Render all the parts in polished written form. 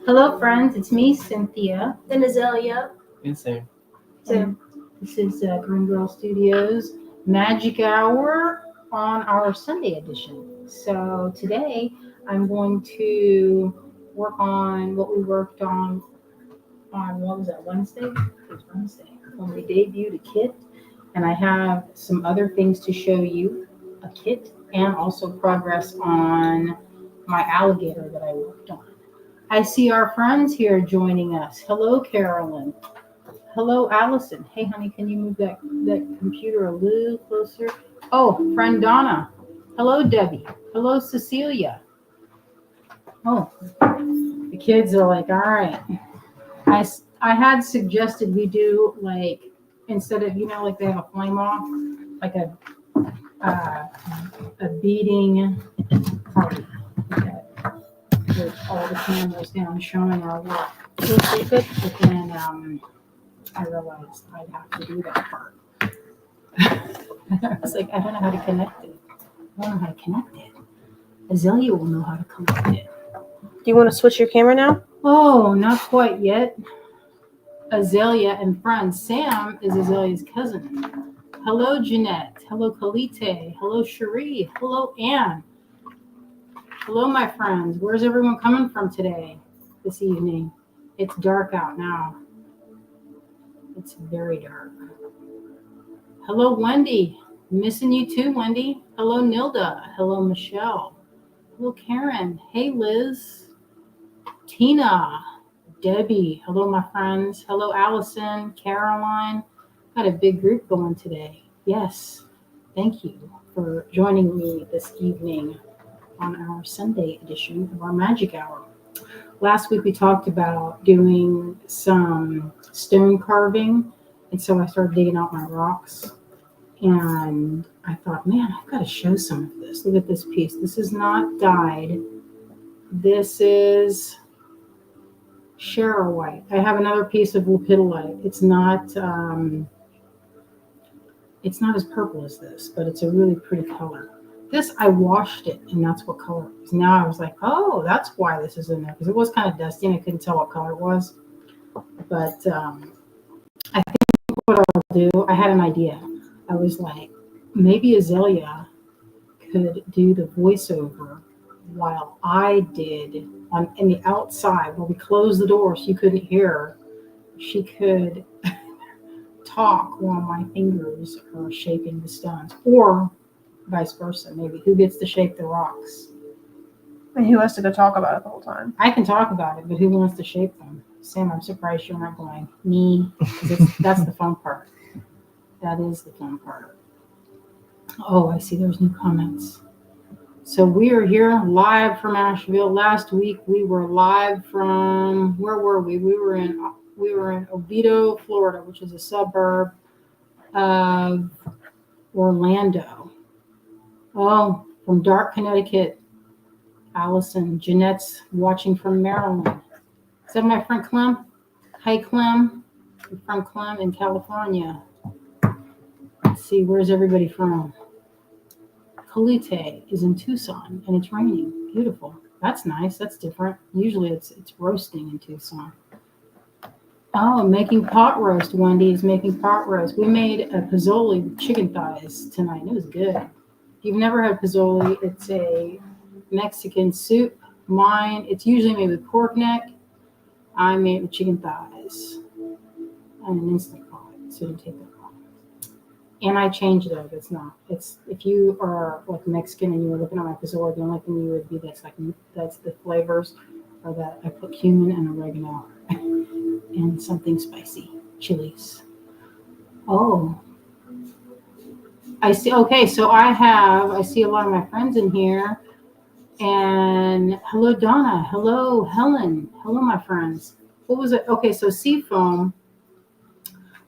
Hello, friends. It's me, Cynthia. And Azalea. Insane. And this is Green Girl Studios Magic Hour on our Sunday edition. So today I'm going to work on what we worked on what was that, Wednesday? It was Wednesday when we debuted a kit. And I have some other things to show you, a kit, and also progress on my alligator that I worked on. I see our friends here joining us. Hello, Carolyn. Hello, Allison. Hey, honey, can you move that computer a little closer? Oh, friend Donna. Hello, Debbie. Hello, Cecilia. Oh, the kids are like, all right. I had suggested we do, like, instead of, like they have a flame off, like a beading party with all the cameras down showing our work. But then I realized I'd have to do that part. I was like, I don't know how to connect it. I don't know how to connect it. Azalea will know how to connect it. Do you want to switch your camera now? Oh, not quite yet. Azalea and friends. Sam is Azalea's cousin. Hello, Jeanette. Hello, Kalite. Hello, Cherie. Hello, Anne. Hello, my friends. Where's everyone coming from today, this evening? It's dark out now. It's very dark. Hello, Wendy. Missing you too, Wendy. Hello, Nilda. Hello, Michelle. Hello, Karen. Hey, Liz. Tina. Debbie. Hello, my friends. Hello, Allison. Caroline. Got a big group going today. Yes. Thank you for joining me this evening on our Sunday edition of our Magic Hour. Last week we talked about doing some stone carving, and so I started digging out my rocks, and I thought, man, I've got to show some of this. Look at this piece. This is not dyed. This is White. I have another piece of lepidolite. It's not as purple as this, but it's a really pretty color. This, I washed it, and that's what color it was. Now I was like, oh, that's why this is in there, because it was kind of dusty, and I couldn't tell what color it was. But I think what I'll do, I had an idea. I was like, maybe Azalea could do the voiceover while I did in the outside, where we closed the door so you couldn't hear her. She could talk while my fingers are shaping the stones, or vice versa, maybe. Who gets to shape the rocks? And who has to go talk about it the whole time? I can talk about it, but who wants to shape them? Sam, I'm surprised you're not going, me, because that's the fun part. That is the fun part. Oh, I see there's new comments. So we are here live from Asheville. Last week we were live from, where were we? We were in Oviedo, Florida, which is a suburb of Orlando. Oh, from Dark, Connecticut. Allison. Jeanette's watching from Maryland. Is that my friend Clem? Hi, Clem. I'm from Clem in California. Let's see, where's everybody from? Kalite is in Tucson, and it's raining. Beautiful. That's nice. That's different. Usually it's roasting in Tucson. Oh, making pot roast. Wendy is making pot roast. We made a pozole with chicken thighs tonight. It was good. If you've never had pozole, it's a Mexican soup. Mine, it's usually made with pork neck. I made it with chicken thighs and an Instant Pot, so you take that off. And I changed it up. It's not. It's, if you are like Mexican and you were looking at my pozole, the only thing you would be that's the flavors are that I put cumin and oregano and something spicy, chilies. Oh, I see. Okay, so I see a lot of my friends in here. And hello, Donna. Hello, Helen. Hello, my friends. What was it? Okay, so Seafoam.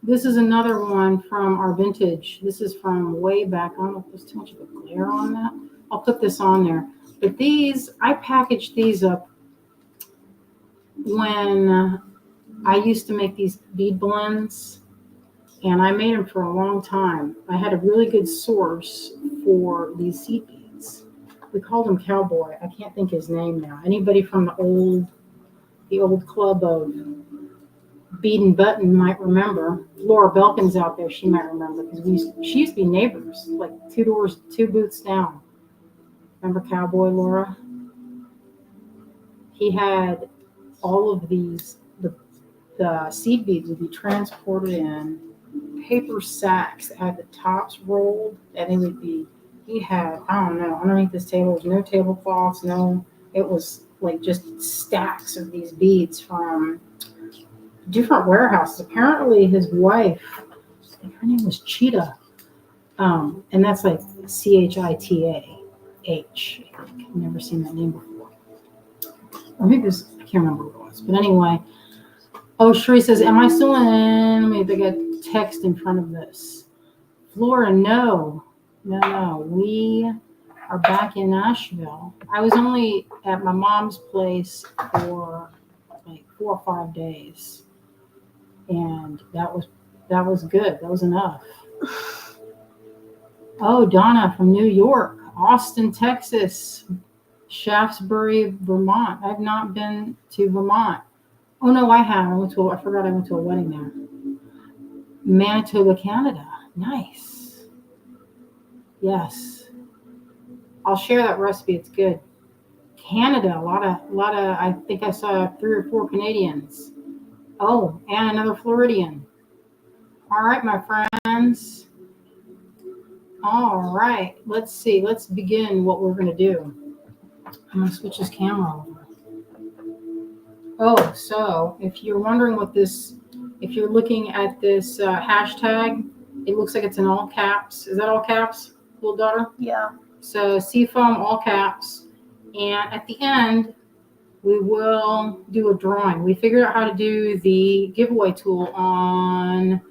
This is another one from our vintage. This is from way back. I don't know if there's too much of a glare on that. I'll put this on there. But these, I packaged these up when I used to make these bead blends, and I made them for a long time. I had a really good source for these seed beads. We called him Cowboy. I can't think his name now. Anybody from the old the old club of Bead and Button might remember. Laura Belkin's out there. She might remember because she used to be neighbors, like 2 booths down. Remember Cowboy Laura? He had all of these. The seed beads would be transported in paper sacks that had the tops rolled, and they would be. He had, I don't know, underneath this table was no tablecloths, no. It was like just stacks of these beads from different warehouses. Apparently, his wife, I think her name was Cheetah, and that's like Chitah. I've never seen that name before. Or maybe it was, I can't remember what it was. But anyway, oh, Sheree says, am I still in? Let me get text in front of this. Flora, no. We are back in Nashville. I was only at my mom's place for like 4 or 5 days. And that was good. That was enough. Oh, Donna from New York, Austin, Texas, Shaftesbury, Vermont. I've not been to Vermont. Oh no, I have. I forgot I went to a wedding there. Manitoba, Canada. Nice. Yes. I'll share that recipe. It's good. Canada, a lot of I think I saw 3 or 4 Canadians. Oh, and another Floridian. All right, my friends. All right, let's see. Let's begin what we're going to do. I'm going to switch this camera over. Oh, so if you're wondering if you're looking at this hashtag, it looks like it's in all caps. Is that all caps, little daughter? Yeah. So Seafoam, all caps. And at the end, we will do a drawing. We figured out how to do the giveaway tool on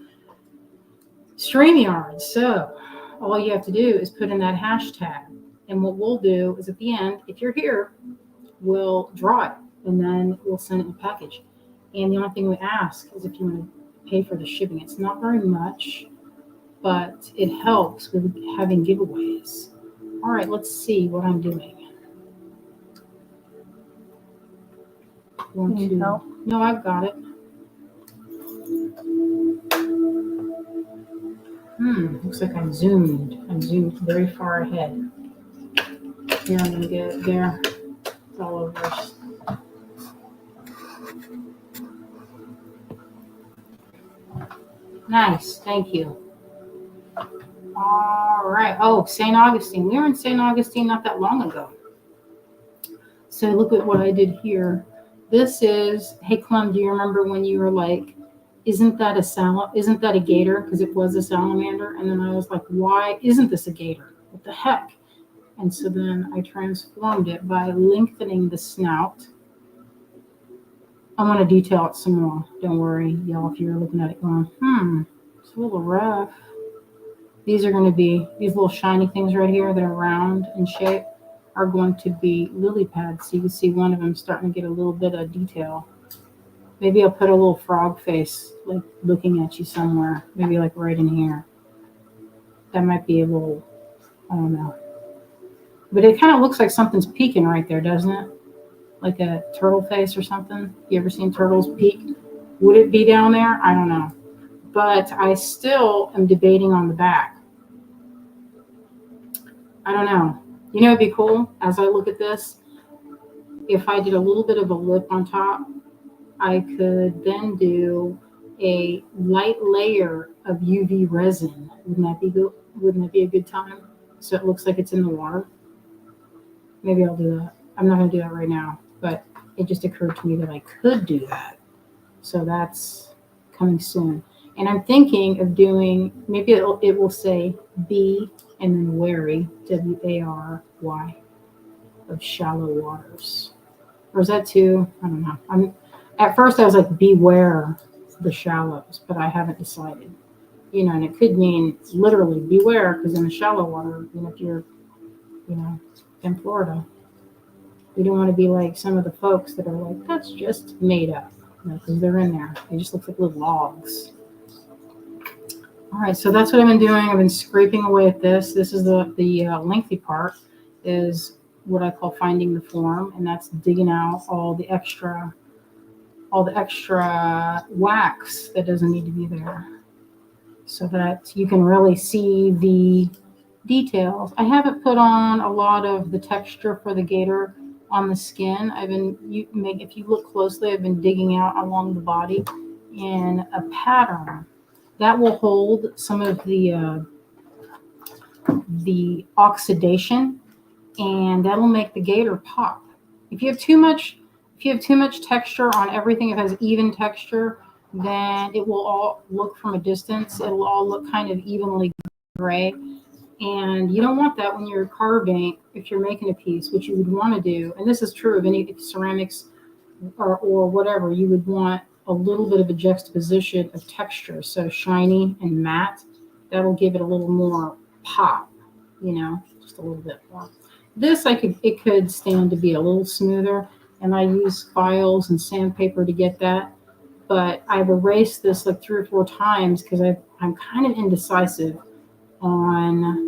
StreamYard. So all you have to do is put in that hashtag. And what we'll do is at the end, if you're here, we'll draw it. And then we'll send it in a package. And the only thing we ask is if you want to pay for the shipping. It's not very much, but it helps with having giveaways. All right, let's see what I'm doing. No, I've got it. Looks like I'm zoomed. I'm zoomed very far ahead. Here, I'm going to get it there. It's all over. Nice, thank you. All right. Oh, St. Augustine. We were in St. Augustine not that long ago. So look at what I did here. This is, hey Clem, do you remember when you were like, isn't that a gator? Because it was a salamander. And then I was like, why isn't this a gator? What the heck? And so then I transformed it by lengthening the snout. I want to detail it some more. Don't worry, y'all, if you're looking at it going, it's a little rough. These are going to be, these little shiny things right here that are round in shape are going to be lily pads. So you can see one of them starting to get a little bit of detail. Maybe I'll put a little frog face, like looking at you somewhere. Maybe like right in here. That might be a little, I don't know. But it kind of looks like something's peeking right there, doesn't it? Like a turtle face or something. You ever seen turtles peek? Would it be down there? I don't know. But I still am debating on the back. I don't know. You know, it'd be cool as I look at this. If I did a little bit of a lip on top, I could then do a light layer of UV resin. Wouldn't that be good? Wouldn't that be a good time? So it looks like it's in the water. Maybe I'll do that. I'm not going to do that right now, but it just occurred to me that I could do that. So that's coming soon. And I'm thinking of doing, maybe it will say be and then wary, W-A-R-Y, of shallow waters. Or is that too? I don't know. At first I was like, beware the shallows, but I haven't decided. You know, and it could mean literally beware, because in the shallow water, you know, if you're, you know, in Florida, we don't want to be like some of the folks that are like, that's just made up, you know, because they're in there. They just look like little logs. All right, so that's what I've been doing. I've been scraping away at this. This is the lengthy part, is what I call finding the form, and that's digging out all the extra all the extra wax that doesn't need to be there, so that you can really see the details. I haven't put on a lot of the texture for the gator on the skin. If you look closely, I've been digging out along the body in a pattern that will hold some of the oxidation, and that'll make the gator pop. If you have too much texture on everything, if it has even texture, then it will all look from a distance. It'll all look kind of evenly gray. And you don't want that when you're carving, if you're making a piece, which you would want to do. And this is true of any ceramics or whatever. You would want a little bit of a juxtaposition of texture. So shiny and matte, that'll give it a little more pop, just a little bit more. This, it could stand to be a little smoother, and I use files and sandpaper to get that. But I've erased this like 3 or 4 times because I'm kind of indecisive on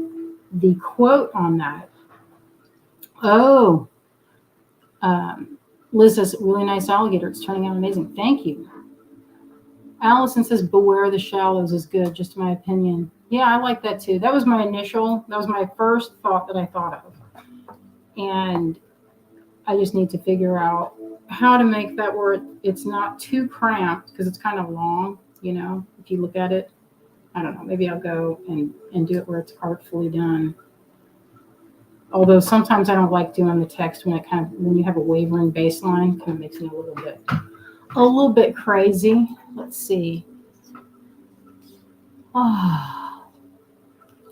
the quote on that. Oh, Liz says, really nice alligator. It's turning out amazing. Thank you. Allison says, beware the shallows is good, just my opinion. Yeah, I like that too. That was my first thought that I thought of. And I just need to figure out how to make that where it's not too cramped, because it's kind of long, if you look at it. I don't know, maybe I'll go and do it where it's artfully done. Although sometimes I don't like doing the text when you have a wavering baseline, kind of makes me a little bit crazy. Let's see.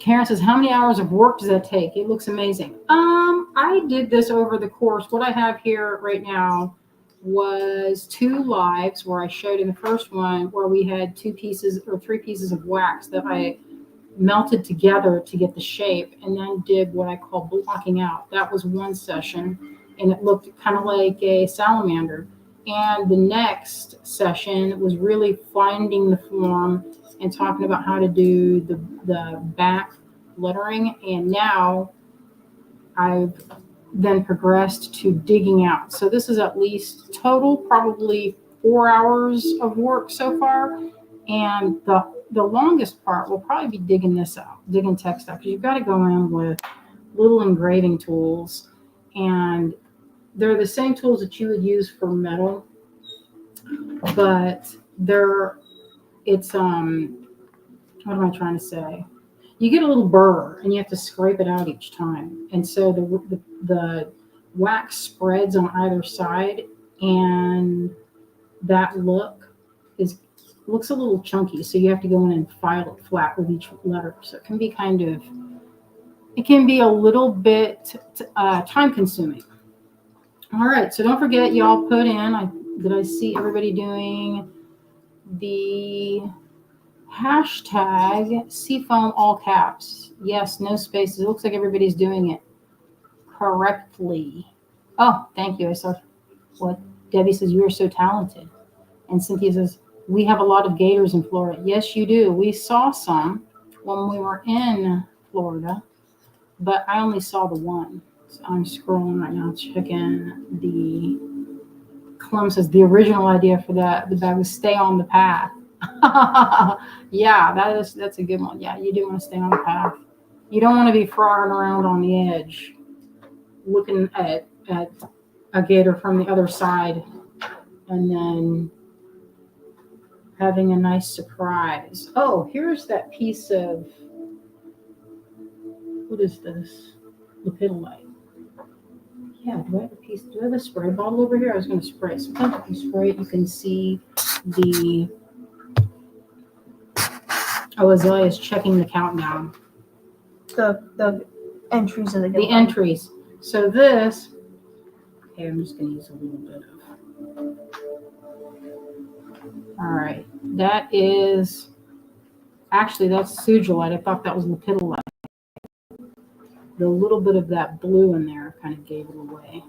Karen says, how many hours of work does that take? It looks amazing. I did this over the course. What I have here right now was 2 lives where I showed in the first one where we had 2 pieces or 3 pieces of wax that I melted together to get the shape, and then did what I call blocking out. That was one session, and it looked kind of like a salamander. And the next session was really finding the form and talking about how to do the back lettering. And now I've then progressed to digging out. So this is at least total probably 4 hours of work so far. And the longest part will probably be digging this out, digging text out, because you've got to go in with little engraving tools. And they're the same tools that you would use for metal, but it's what am I trying to say? You get a little burr and you have to scrape it out each time. And so the wax spreads on either side, and that looks a little chunky. So you have to go in and file it flat with each letter. So it can be a little bit time consuming. All right. So don't forget, y'all put in, did I see everybody doing the hashtag Seafoam all caps? Yes, no spaces. It looks like everybody's doing it correctly. Oh, thank you. I saw what Debbie says. You are so talented. And Cynthia says, we have a lot of gators in Florida. Yes, you do. We saw some when we were in Florida, but I only saw the one. So I'm scrolling right now, checking the Clem says the original idea for the bag was stay on the path. Yeah, that's a good one. Yeah, you do want to stay on the path. You don't want to be frogging around on the edge, looking at a gator from the other side, and then having a nice surprise. Oh, here's that piece of, what is this? Lepidolite. Yeah, do I have a spray bottle over here? I was going to spray it. Sometimes if you spray it, you can see Azalea is checking the countdown. The entries of the entries. So this, okay, I'm just going to use a little bit of. All right, that is, actually that's sugilite. I thought that was lepidolite. The little bit of that blue in there kind of gave it away.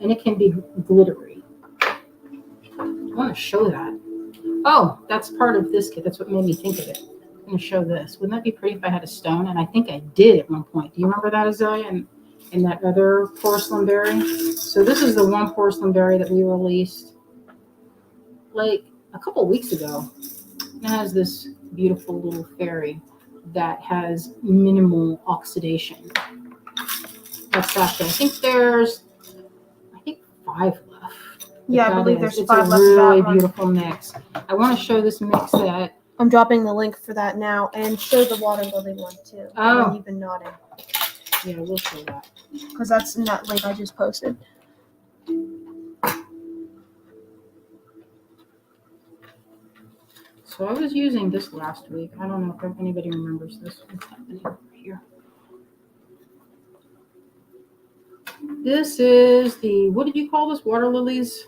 And it can be glittery. I want to show that. Oh, that's part of this kit. That's what made me think of it. I'm going to show this. Wouldn't that be pretty if I had a stone? And I think I did at one point. Do you remember that, Azalea? And that other porcelain berry? So this is the one porcelain berry that we released. like a couple of weeks ago. It has this beautiful little fairy that has minimal oxidation. That's that. I think there's 5 left. Yeah, I believe there's It's 5 a left of really that one. beautiful mix. I want to show this mix that. I'm dropping the link for that now and show the water lily one too. Oh. When you've been nodding. Yeah, we'll show that. Because that's in that link I just posted. So I was using this last week. I don't know if anybody remembers this. What's happening over here? This is the, what did you call this? Water lilies?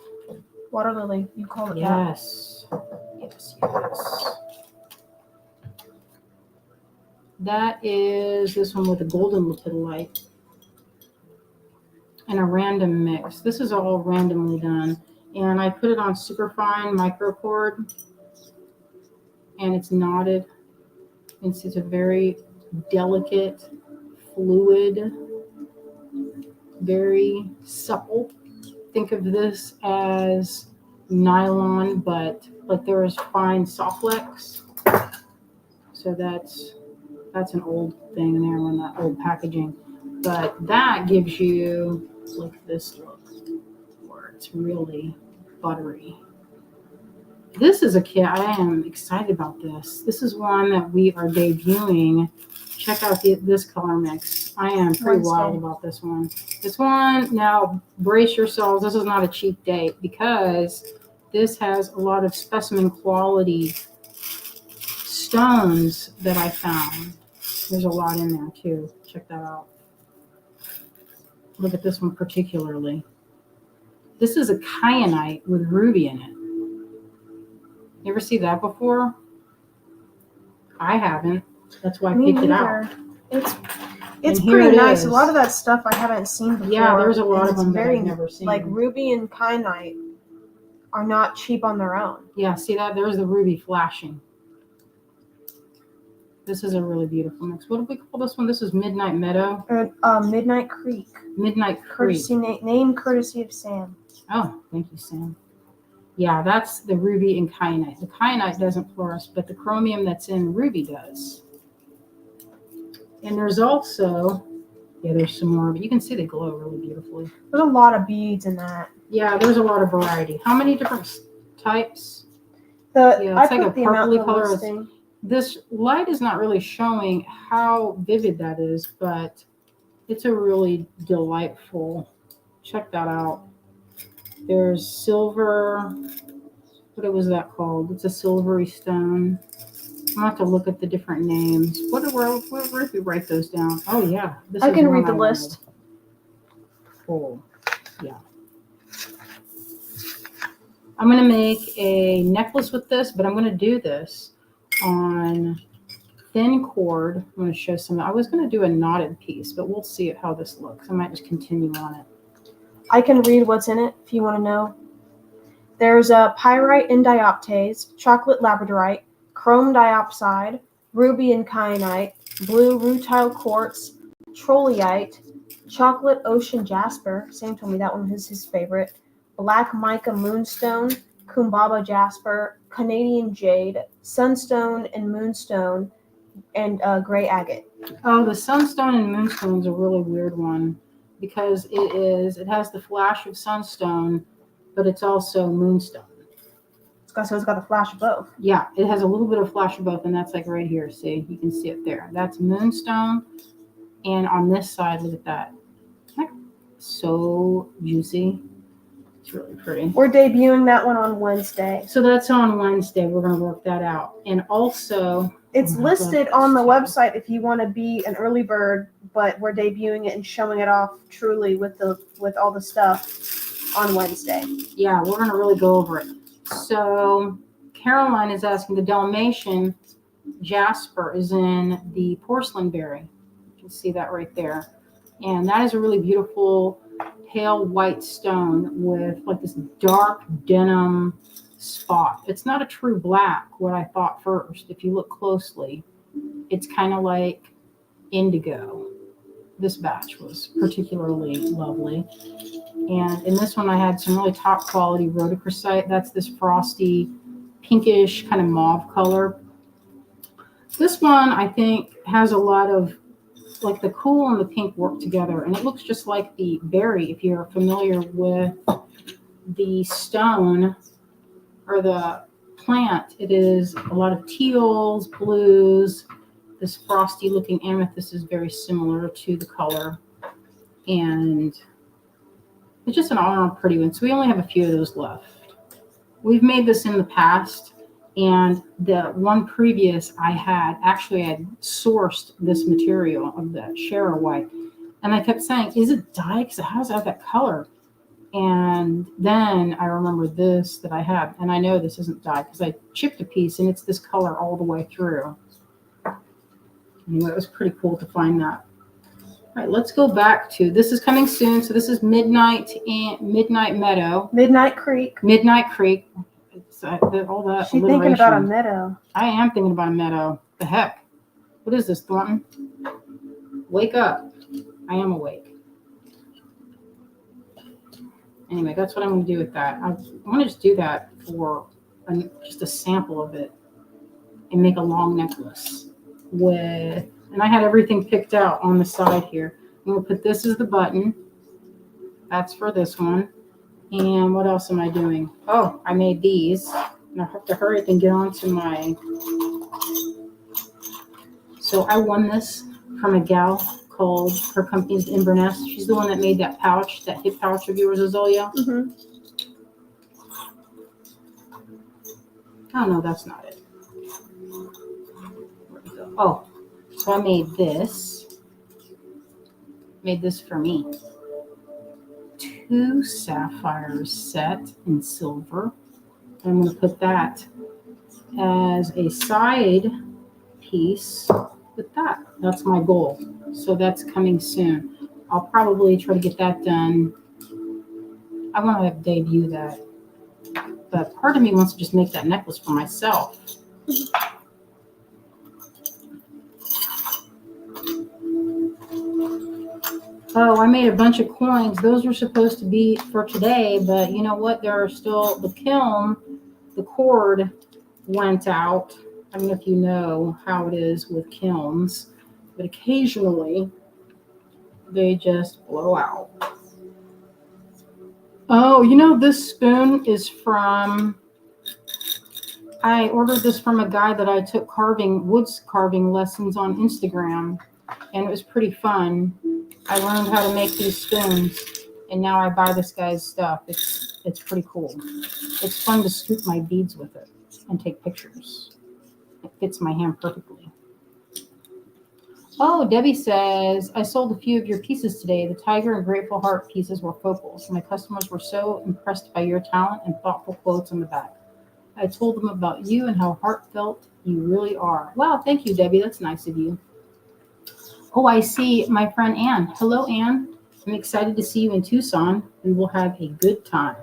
Water lily, you call it that. Yes. That is this one with a golden lepidolite and a random mix. This is all randomly done. And I put it on superfine microcord. And it's knotted. It's a very delicate, fluid, very supple. Think of this as nylon, but like there is fine Softflex. So that's an old thing there on that old packaging. But that gives you like this look where it's really buttery. This is a kit. I am excited about this. This is one that we are debuting. Check out this color mix. I am pretty wild about this one. This one, now brace yourselves. This is not a cheap date because this has a lot of specimen quality stones that I found. There's a lot in there too. Check that out. Look at this one particularly. This is a kyanite with ruby in it. You ever see that before? I haven't. That's why I picked it out. It's pretty nice. A lot of that stuff I haven't seen before. Yeah, there's a lot of them that I've never seen. Like ruby and kyanite are not cheap on their own. Yeah, see that? There's the ruby flashing. This is a really beautiful mix. What do we call this one? This is Midnight Meadow. Midnight Creek. Midnight Creek. Name courtesy of Sam. Oh, thank you, Sam. Yeah, that's the ruby and kyanite. The kyanite doesn't fluoresce, but the chromium that's in ruby does. And there's also, there's some more, but you can see they glow really beautifully. There's a lot of beads in that. Yeah, there's a lot of variety. How many different types? It's like a purpley color. This light is not really showing how vivid that is, but it's a really delightful. Check that out. There's silver. What was that called? It's a silvery stone. I'm gonna have to look at the different names. Where if we write those down? Oh yeah, I can read the list. Cool. Yeah. I'm gonna make a necklace with this, but I'm gonna do this on thin cord. I'm gonna show some. I was gonna do a knotted piece, but we'll see how this looks. I might just continue on it. I can read what's in it if you want to know. There's a pyrite and dioptase, chocolate labradorite, chrome diopside, ruby and kyanite, blue rutile quartz, trolleyite, chocolate ocean jasper. Sam told me that one is his favorite. Black mica moonstone, kumbaba jasper, Canadian jade, sunstone and moonstone, and gray agate. Oh, the sunstone and moonstone is a really weird one because it has the flash of sunstone, but it's also moonstone. So it's got the flash of both. Yeah, it has a little bit of flash of both, and that's like right here. See, you can see it there. That's moonstone, and on this side, look at that. So juicy. It's really pretty. We're debuting that one on Wednesday. So that's on Wednesday. We're going to work that out. And also, it's listed on the website if you want to be an early bird, but we're debuting it and showing it off truly with all the stuff on Wednesday. Yeah, we're going to really go over it. So Caroline is asking, the Dalmatian jasper is in the porcelain berry. You can see that right there. And that is a really beautiful pale white stone with like this dark denim spot. It's not a true black, what I thought first. If you look closely, it's kind of like indigo. This batch was particularly lovely. And in this one, I had some really top quality rhodochrosite. That's this frosty, pinkish kind of mauve color. This one, I think, has a lot of, like the cool and the pink work together. And it looks just like the berry, if you're familiar with the stone or the plant. It is a lot of teals, blues. This frosty looking amethyst is very similar to the color. And it's just an all-around pretty one. So we only have a few of those left. We've made this in the past, and the one previous I had sourced this material of that Shara white. And I kept saying, is it dyed? Because it has that color. And then I remember this that I have, and I know this isn't dyed because I chipped a piece and it's this color all the way through. Anyway, it was pretty cool to find that. All right, let's go back to, this is coming soon. So this is Midnight Meadow. Midnight Creek. Midnight Creek. It's all that. She's thinking about a meadow. I am thinking about a meadow. The heck? What is this, Thornton? Wake up. I am awake. Anyway, that's what I'm going to do with that. I want to just do that for just a sample of it and make a long necklace with, and I had everything picked out on the side here. I'm going to put this as the button. That's for this one. And what else am I doing? Oh, I made these. And I have to hurry up and get on to my, so I won this from a gal called, her company's Inverness. She's the one that made that pouch, that hip pouch of yours, Azealia. Mm-hmm. Oh, no, that's not it. Where'd it go? Oh, so I made this. Made this for me. 2 sapphires set in silver. I'm going to put that as a side piece with that. That's my goal. So that's coming soon. I'll probably try to get that done. I want to debut that. But part of me wants to just make that necklace for myself. Oh, I made a bunch of coins. Those were supposed to be for today, but you know what? There are still, the kiln, the cord went out. I don't know if you know how it is with kilns, but occasionally they just blow out. Oh, you know, this spoon is from, I ordered this from a guy that I took woods carving lessons on Instagram, and it was pretty fun. I learned how to make these spoons, and now I buy this guy's stuff. It's pretty cool. It's fun to scoop my beads with it and take pictures. It fits my hand perfectly. Oh, Debbie says, I sold a few of your pieces today. The tiger and grateful heart pieces were focals. My customers were so impressed by your talent and thoughtful quotes on the back. I told them about you and how heartfelt you really are. Wow, thank you, Debbie. That's nice of you. Oh, I see my friend Ann. Hello, Ann. I'm excited to see you in Tucson. We will have a good time.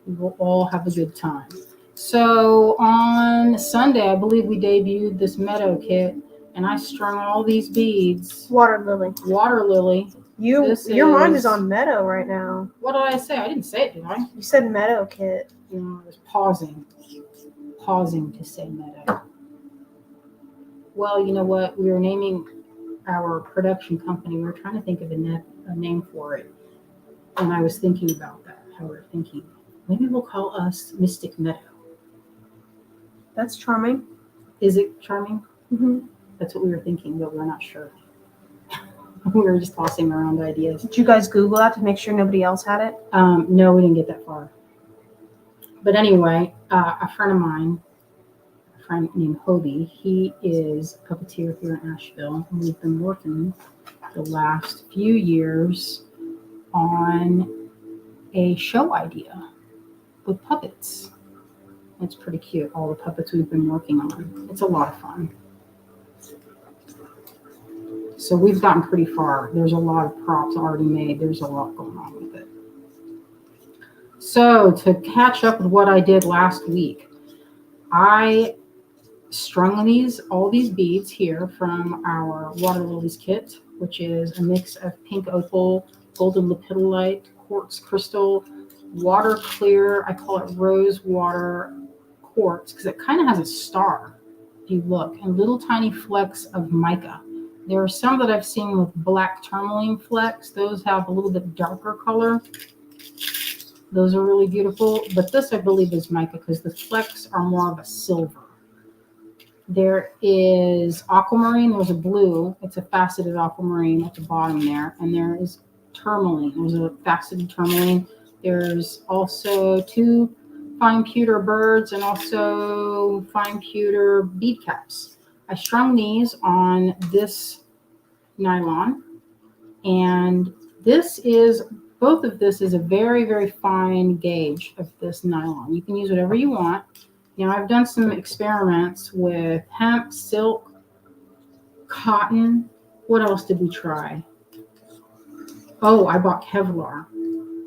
We will all have a good time. So on Sunday, I believe we debuted this meadow kit, and I strung all these beads. Water lily. Water lily. Your mind is on meadow right now. What did I say? I didn't say it, did I? You said meadow kit. You know, I was pausing to say meadow. Well, you know what? We were naming our production company. We were trying to think of a name for it, and I was thinking about that. How we were thinking, maybe we'll call us Mystic Meadow. That's charming. Is it charming? Mm-hmm. That's what we were thinking, but we're not sure. We were just tossing around ideas. Did you guys Google that to make sure nobody else had it? No, we didn't get that far. But anyway, a friend of mine, a friend named Hobie, he is a puppeteer here in Asheville. And we've been working the last few years on a show idea with puppets. It's pretty cute, all the puppets we've been working on. It's a lot of fun. So we've gotten pretty far. There's a lot of props already made. There's a lot going on with it. So to catch up with what I did last week, I strung all these beads here from our Water Lilies kit, which is a mix of pink opal golden lepidolite, quartz crystal, water clear. I call it rose water quartz because it kind of has a star if you look, and little tiny flecks of mica. There are some that I've seen with black tourmaline flecks. Those have a little bit darker color. Those are really beautiful, but this I believe is mica because the flecks are more of a silver. There is aquamarine. There's a blue. It's a faceted aquamarine at the bottom there, and there is tourmaline. There's a faceted tourmaline. There's also 2 fine pewter birds and also fine pewter bead caps. I strung these on this nylon, and both of this is a very, very fine gauge of this nylon. You can use whatever you want. Now, I've done some experiments with hemp, silk, cotton. What else did we try? Oh, I bought Kevlar.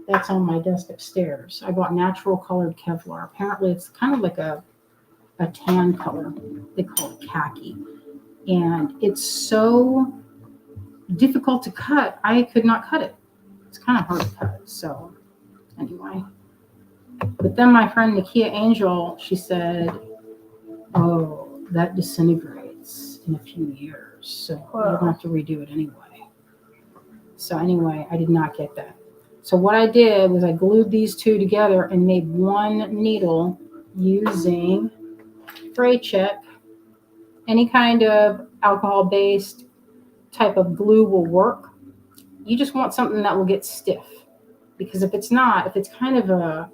That's on my desk upstairs. I bought natural colored Kevlar. Apparently, it's kind of like a tan color. They call it khaki. And it's so difficult to cut. I could not cut it. It's kind of hard to cut. So, anyway. But then my friend Nakia Angel, she said, oh, that disintegrates in a few years. So you're going to have to redo it anyway. So anyway, I did not get that. So what I did was I glued these 2 together and made 1 needle using Fray Check. Any kind of alcohol-based type of glue will work. You just want something that will get stiff. Because if it's kind of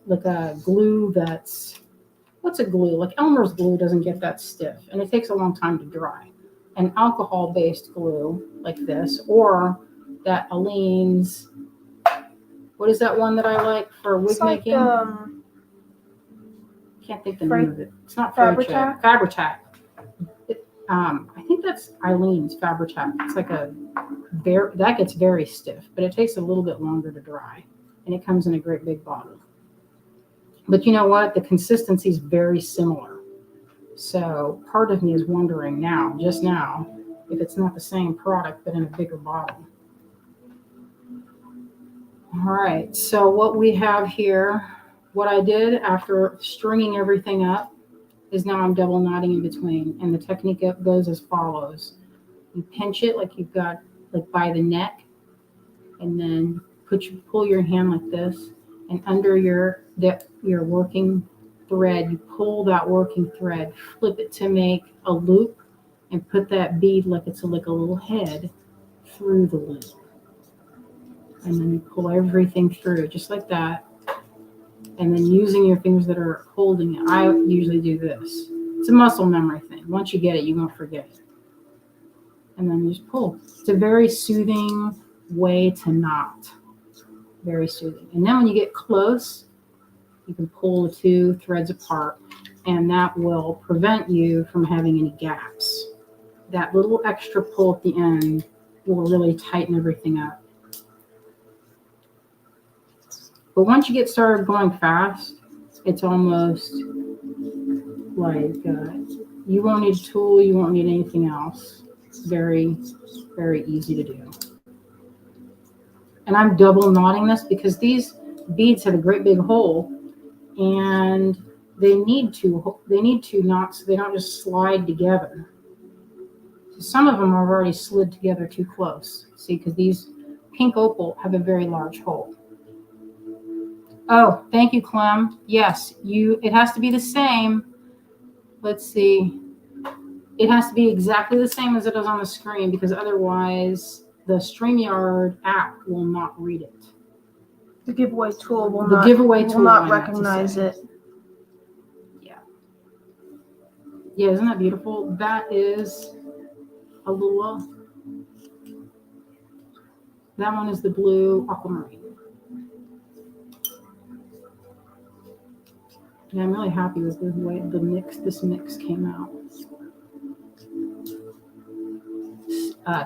like a glue that's, what's a glue? Like Elmer's glue doesn't get that stiff, and it takes a long time to dry. An alcohol-based glue like this, or that Aleene's, what is that one that I like for wig making? Can't think the name of it. It's not Fabri-Tac. Fabri-Tac. I think that's Eileen's Fabri-Tac. It's like that gets very stiff, but it takes a little bit longer to dry. And it comes in a great big bottle. But you know what? The consistency is very similar. So part of me is wondering just now, if it's not the same product, but in a bigger bottle. All right, so what we have here, what I did after stringing everything up is now I'm double knotting in between. And the technique goes as follows. You pinch it like you've got, like by the neck, and then pull your hand like this, and under your working thread, you pull that working thread, flip it to make a loop, and put that bead like it's like a little head through the loop. And then you pull everything through just like that. And then using your fingers that are holding it, I usually do this. It's a muscle memory thing. Once you get it, you won't forget it. And then you just pull. It's a very soothing way to knot. Very soothing. And then when you get close, you can pull the 2 threads apart, and that will prevent you from having any gaps. That little extra pull at the end will really tighten everything up. But once you get started going fast, it's almost like you won't need a tool, you won't need anything else. It's very, very easy to do. And I'm double knotting this because these beads have a great big hole, and they need to knot so they don't just slide together. So some of them are already slid together too close. See, because these pink opal have a very large hole. Oh, thank you, Clem. Yes, it has to be the same. Let's see. It has to be exactly the same as it is on the screen, because otherwise the StreamYard app will not read it. The giveaway tool will not recognize it. Yeah. Yeah, isn't that beautiful? That is a Lula. That one is the blue aquamarine. Yeah, I'm really happy with the way this mix came out.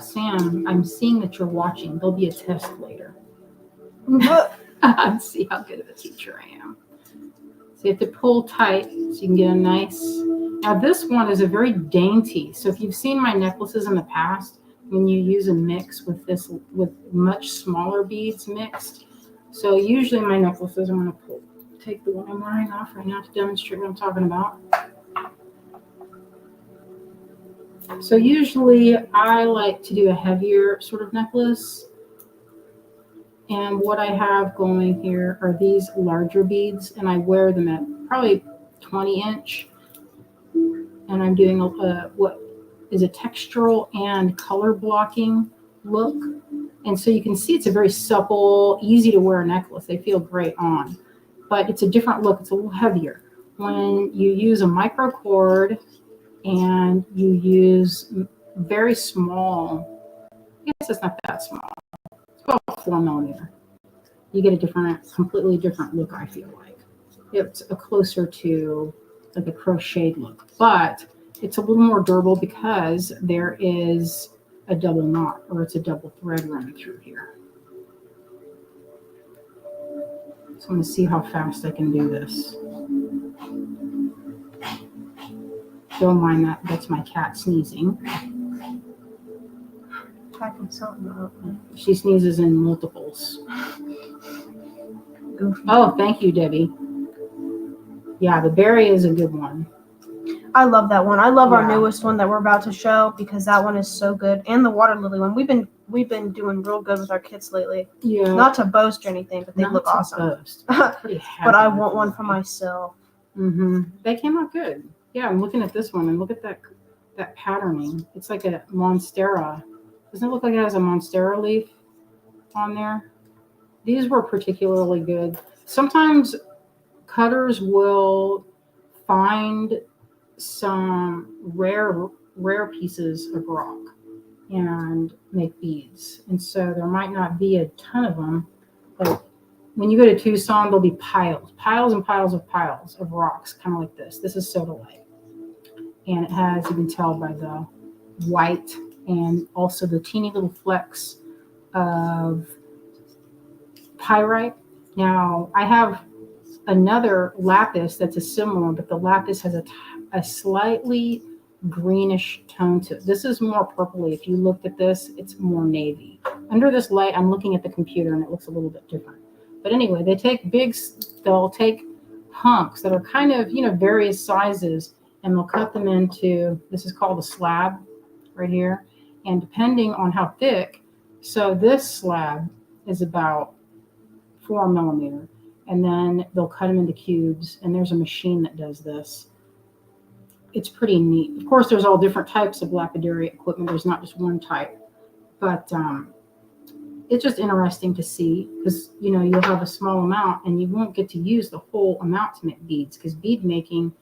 Sam, I'm seeing that you're watching. There'll be a test later. See how good of a teacher I am. So you have to pull tight so you can get a nice. Now this one is a very dainty. So if you've seen my necklaces in the past, when you use a mix with this, with much smaller beads mixed. So usually my necklaces, I'm going to take the one I'm wearing off right now to demonstrate what I'm talking about. So usually I like to do a heavier sort of necklace. And what I have going here are these larger beads, and I wear them at probably 20 inch. And I'm doing what is a textural and color blocking look. And so you can see it's a very supple, easy to wear necklace. They feel great on, but it's a different look. It's a little heavier. When you use a micro cord and you use very small, I guess it's not that small. It's about 4 millimeter. You get a completely different look, I feel like. It's a closer to like a crocheted look, but it's a little more durable because there is a double knot, or it's a double thread running through here. So I'm going to see how fast I can do this. Don't mind that. That's my cat sneezing. Packing something up. She sneezes in multiples. Goofy. Oh, thank you, Debbie. Yeah, the berry is a good one. I love that one. I love our newest one that we're about to show because that one is so good. And the water lily one. We've been doing real good with our kits lately. Yeah. Not to boast or anything, but they look awesome. Pretty happy. But I want one for myself. They came out good. Yeah, I'm looking at this one and look at that patterning. It's like a monstera. Doesn't it look like it has a monstera leaf on there? These were particularly good. Sometimes cutters will find some rare pieces of rock and make beads, and so there might not be a ton of them, but when you go to Tucson, there'll be piles and piles of rocks, kind of like this. This is sodalite, and it has, you can tell by the white and also the teeny little flecks of pyrite. Now I have another lapis that's a similar, but the lapis has a slightly greenish tone to it. This is more purpley. If you looked at this, it's more navy. Under this light, I'm looking at the computer and it looks a little bit different. But anyway, they'll take hunks that are kind of, various sizes, and they'll cut them into, this is called a slab right here. And depending on how thick, so this slab is about 4 millimeter. And then they'll cut them into cubes, and there's a machine that does this. It's pretty neat. Of course, there's all different types of lapidary equipment. There's not just one type, but it's just interesting to see because, you'll have a small amount and you won't get to use the whole amount to make beads, because bead making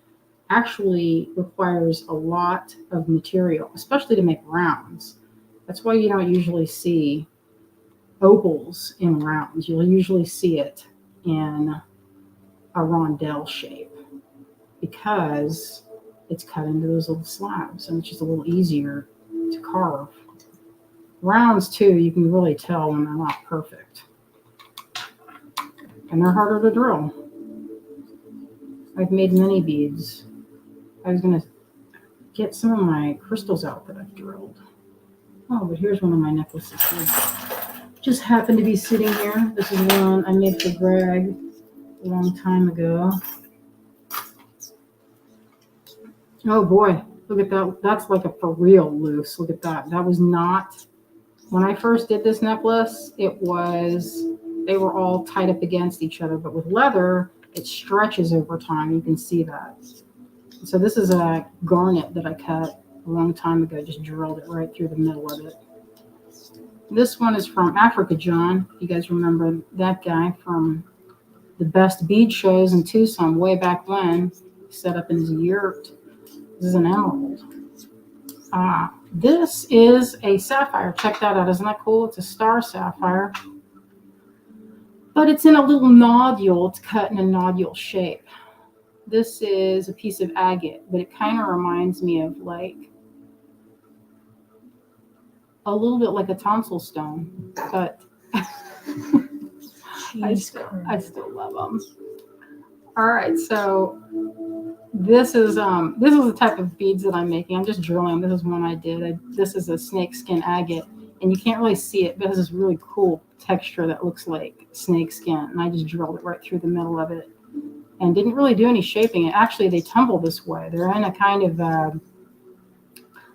actually requires a lot of material, especially to make rounds. That's why you don't usually see opals in rounds. You'll usually see it in a rondelle shape because it's cut into those little slabs, and it's just a little easier to carve. Rounds too, you can really tell when they're not perfect, and they're harder to drill. I've made many beads. I was going to get some of my crystals out that I've drilled. Oh, but here's one of my necklaces here. Just happened to be sitting here. This is one I made for Greg a long time ago. Oh boy, look at that. That's like a for real loose. Look at that. That was not, when I first did this necklace, they were all tied up against each other, but with leather, it stretches over time. You can see that. So this is a garnet that I cut a long time ago, just drilled it right through the middle of it. This one is from Africa John. You guys remember that guy from the best bead shows in Tucson way back when, set up in his yurt. This is an emerald. This is a sapphire. Check that out. Isn't that cool? It's a star sapphire. But it's in a little nodule. It's cut in a nodule shape. This is a piece of agate, but it kind of reminds me of like a little bit like a tonsil stone, but I still love them. All right, so this is the type of beads that I'm making. I'm just drilling. This is one I did. This is a snakeskin agate, and you can't really see it, but it has this really cool texture that looks like snakeskin. And I just drilled it right through the middle of it, and didn't really do any shaping. It actually, they tumble this way. They're in a kind of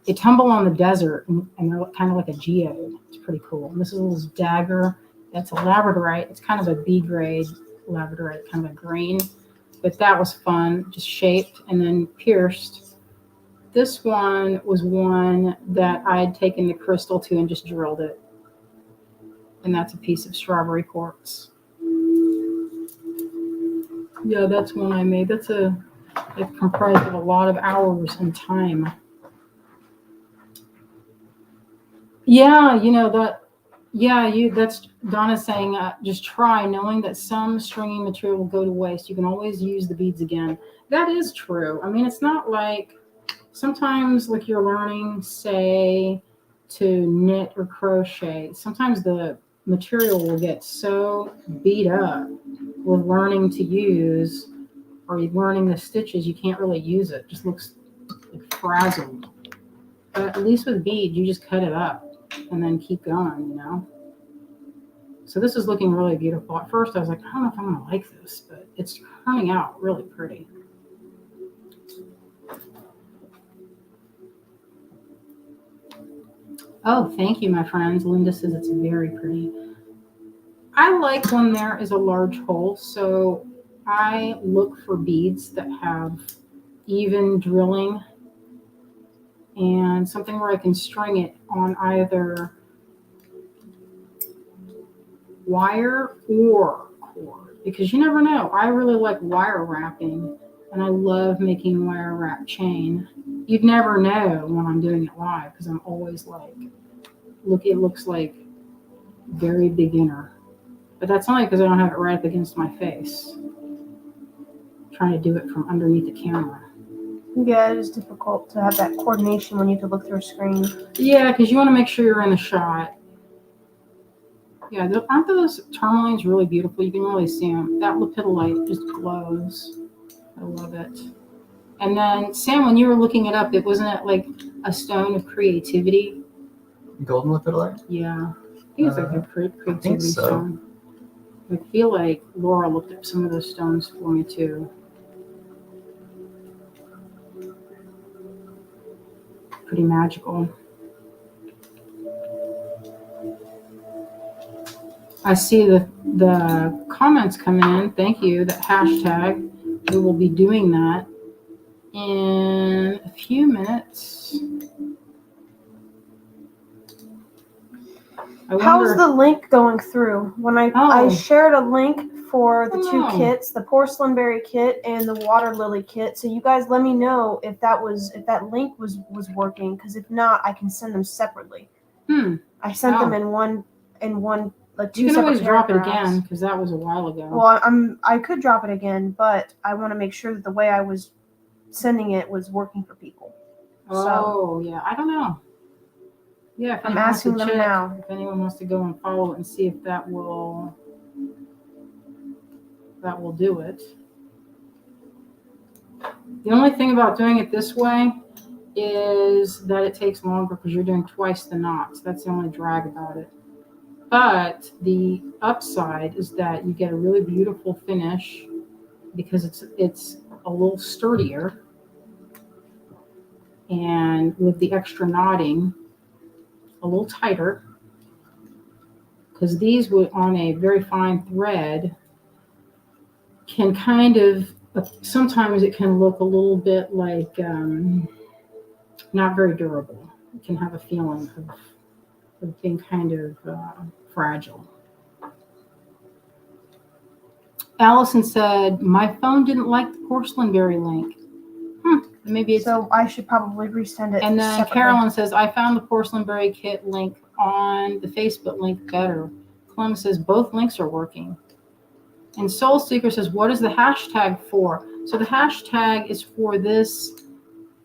they tumble on the desert, and they're kind of like a geode. It's pretty cool. And this is a little dagger. That's a labradorite. It's kind of a B grade labradorite, kind of a green. But that was fun, just shaped and then pierced. This one was one that I had taken the crystal to and just drilled it. And that's a piece of strawberry quartz. Yeah, that's one I made. It's comprised of a lot of hours and time. Yeah, that's Donna's saying, just try, knowing that some stringy material will go to waste. You can always use the beads again. That is true. I mean, it's not like sometimes, like you're learning, say, to knit or crochet, sometimes the material will get so beat up with learning to use or learning the stitches, you can't really use it. It just looks like frazzled. But at least with beads, you just cut it up and then keep going. So this is looking really beautiful. At first I was like, I don't know if I'm gonna like this, but it's turning out really pretty. Oh, thank you, my friends. Linda says it's very pretty. I like when there is a large hole, so I look for beads that have even drilling and something where I can string it on either wire or cord, because you never know. I really like wire wrapping, and I love making wire wrap chain. You'd never know when I'm doing it live because I'm always like, look, it looks like very beginner. But that's only because I don't have it right up against my face. I'm trying to do it from underneath the camera. Yeah, it is difficult to have that coordination when you have to look through a screen. Yeah, because you want to make sure you're in the shot. Yeah, aren't those tourmalines really beautiful? You can really see them. That lepidolite just glows. I love it. And then, Sam, when you were looking it up, wasn't it like a stone of creativity? Golden lepidolite? Yeah. I think it's like a creativity so. stone. I feel like Laura looked up some of those stones for me too. Pretty magical. I see the comments coming in. Thank you. That hashtag. We will be doing that in a few minutes. How's the link going through? When I shared a link for the two kits, the porcelain berry kit and the water lily kit. So you guys let me know if that link was working, because if not, I can send them separately. I sent them in one like two separate. You can always drop it again, because that was a while ago. Well, I could drop it again, but I want to make sure that the way I was sending it was working for people. Oh, yeah. I don't know. Yeah, I'm asking them now. If anyone wants to go and follow it and see if that will do it. The only thing about doing it this way is that it takes longer because you're doing twice the knots. That's the only drag about it. But the upside is that you get a really beautiful finish because it's a little sturdier, and with the extra knotting, a little tighter, because these would, on a very fine thread, can kind of, sometimes it can look a little bit like not very durable. It can have a feeling of being kind of fragile. Allison said, my phone didn't like the porcelain berry link. Maybe it's... So I should probably resend it. And then separately. Carolyn says, I found the porcelain berry kit link on the Facebook link better. Clem says, both links are working. And Soul Seeker says, what is the hashtag for? So the hashtag is for this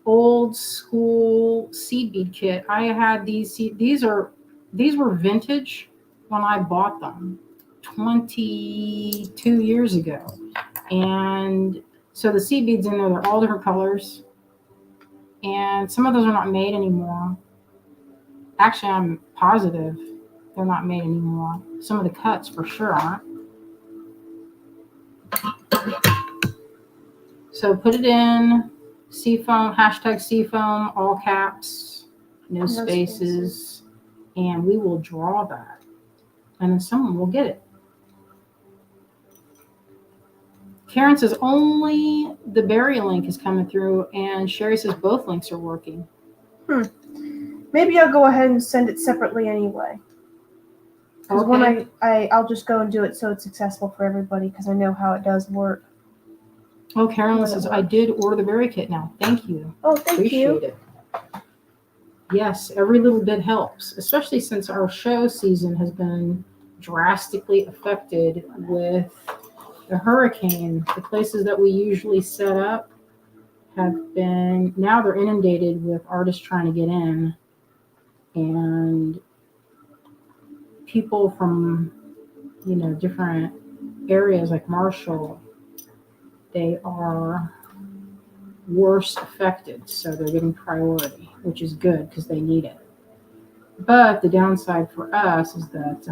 old school seed bead kit. I had these were vintage when I bought them 22 years ago. And so the seed beads in there, they're all different colors. And some of those are not made anymore. Actually, I'm positive they're not made anymore. Some of the cuts for sure aren't. So put it in Seafoam, hashtag Seafoam, all caps, no spaces, and we will draw that. And then someone will get it. Karen says only the berry link is coming through, and Sherry says both links are working. Maybe I'll go ahead and send it separately anyway. Because when I'll just go and do it so it's accessible for everybody because I know how it does work. Oh, Carolyn says, I did order the berry kit now. Thank you. Oh, thank you. Appreciate it. Yes, every little bit helps, especially since our show season has been drastically affected with the hurricane. The places that we usually set up have been, now they're inundated with artists trying to get in, and people from, different areas like Marshall, they are worse affected, so they're getting priority, which is good because they need it. But the downside for us is that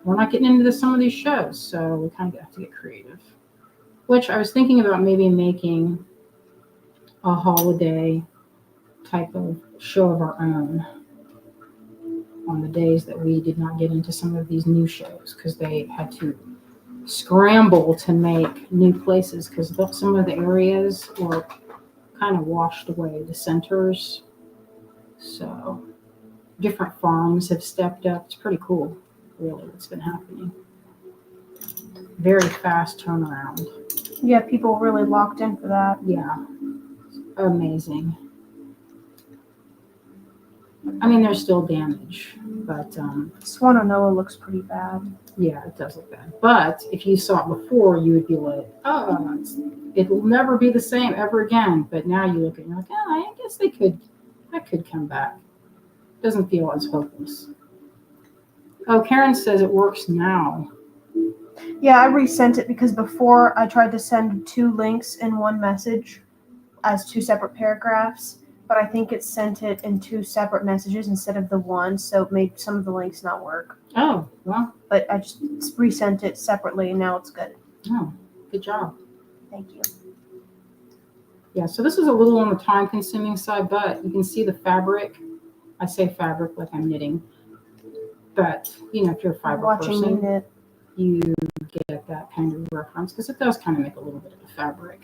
we're not getting into some of these shows, so we kind of have to get creative. Which I was thinking about maybe making a holiday type of show of our own on the days that we did not get into some of these new shows because they had to scramble to make new places because some of the areas were kind of washed away, the centers. So different farms have stepped up. It's pretty cool, really, what's been happening. Very fast turnaround. Yeah, people really locked in for that. Yeah, amazing. I mean, there's still damage, but Swannanoa looks pretty bad. yeah, it does look bad. But if you saw it before, you would be like, oh, it'll never be the same ever again. But now you look at it and you're like, oh, I guess that could come back. Doesn't feel as hopeless. Oh, Karen says it works now. Yeah, I resent it because before I tried to send 2 links in one message as 2 separate paragraphs, but I think it sent it in 2 separate messages instead of the one, so it made some of the links not work. Oh, well. But I just resent it separately and now it's good. Oh, good job. Thank you. Yeah, so this is a little on the time-consuming side, but you can see the fabric. I say fabric like I'm knitting, but if you're a fiber Watching person, you knit. You get that kind of reference because it does kind of make a little bit of a fabric.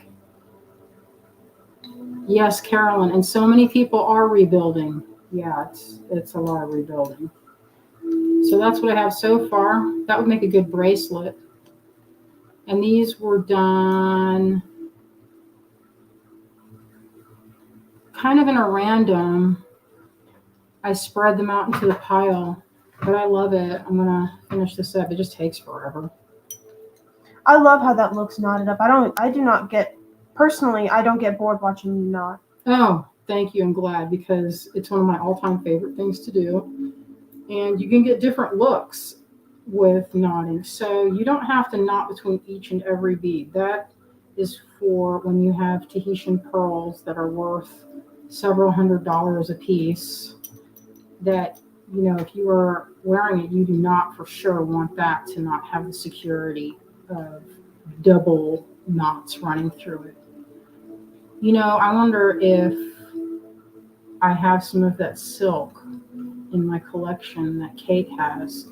Yes, Carolyn, and so many people are rebuilding. Yeah, it's a lot of rebuilding. So that's what I have so far. That would make a good bracelet. And these were done kind of in a random. I spread them out into the pile, but I love it. I'm going to finish this up. It just takes forever. I love how that looks knotted up. I don't get bored watching you knot. Oh, thank you. I'm glad because it's one of my all-time favorite things to do. And you can get different looks with knotting. So you don't have to knot between each and every bead. That is for when you have Tahitian pearls that are worth several $100s a piece that, if you are wearing it, you do not for sure want that to not have the security of double knots running through it. I wonder if I have some of that silk in my collection that Kate has,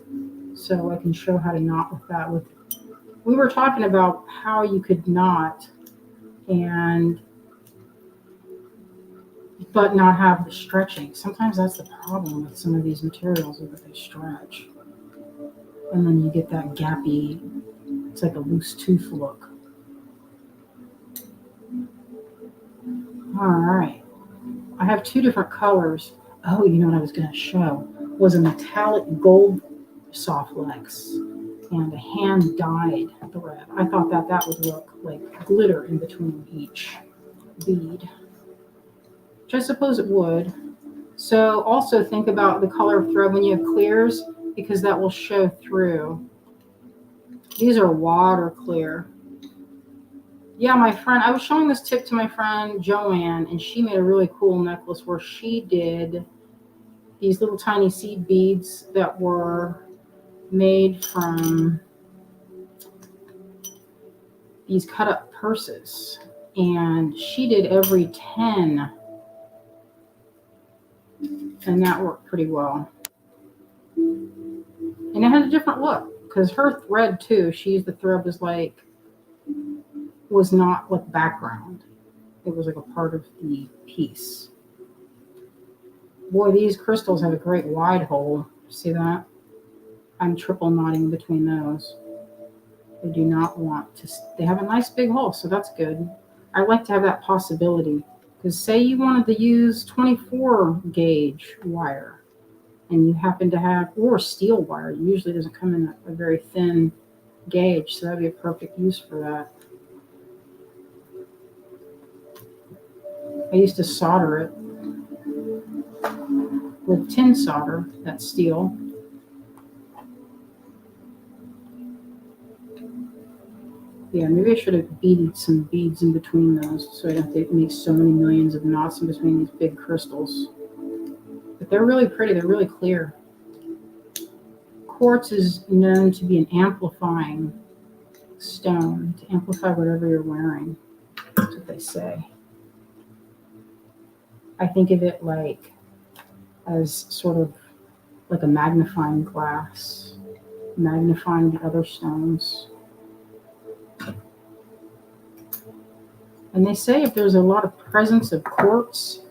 so I can show how to knot with that. We were talking about how you could knot but not have the stretching. Sometimes that's the problem with some of these materials is that they stretch. And then you get that gappy, it's like a loose tooth look. All right. I have 2 different colors. Oh, what I was going to show was a metallic gold Softflex and a hand-dyed thread. I thought that would look like glitter in between each bead, which I suppose it would. So also think about the color of thread when you have clears because that will show through. These are water clear. Yeah, my friend, I was showing this tip to my friend Joanne, and she made a really cool necklace where she did these little tiny seed beads that were made from these cut up purses. And she did every 10, and that worked pretty well. And it had a different look because her thread, too, she used the thread was not like background, it was like a part of the piece. Boy, these crystals have a great wide hole. See that? I'm triple knotting between those. They do not want to, they have a nice big hole, so that's good. I like to have that possibility because say you wanted to use 24 gauge wire and you happen to have, or steel wire, it usually doesn't come in a very thin gauge, so that'd be a perfect use for that. I used to solder it with tin solder, that's steel. Yeah, maybe I should have beaded some beads in between those so I don't have to make so many millions of knots in between these big crystals. But they're really pretty, they're really clear. Quartz is known to be an amplifying stone, to amplify whatever you're wearing. That's what they say. I think of it like as sort of like a magnifying glass, magnifying the other stones. And they say if there's a lot of presence of quartz,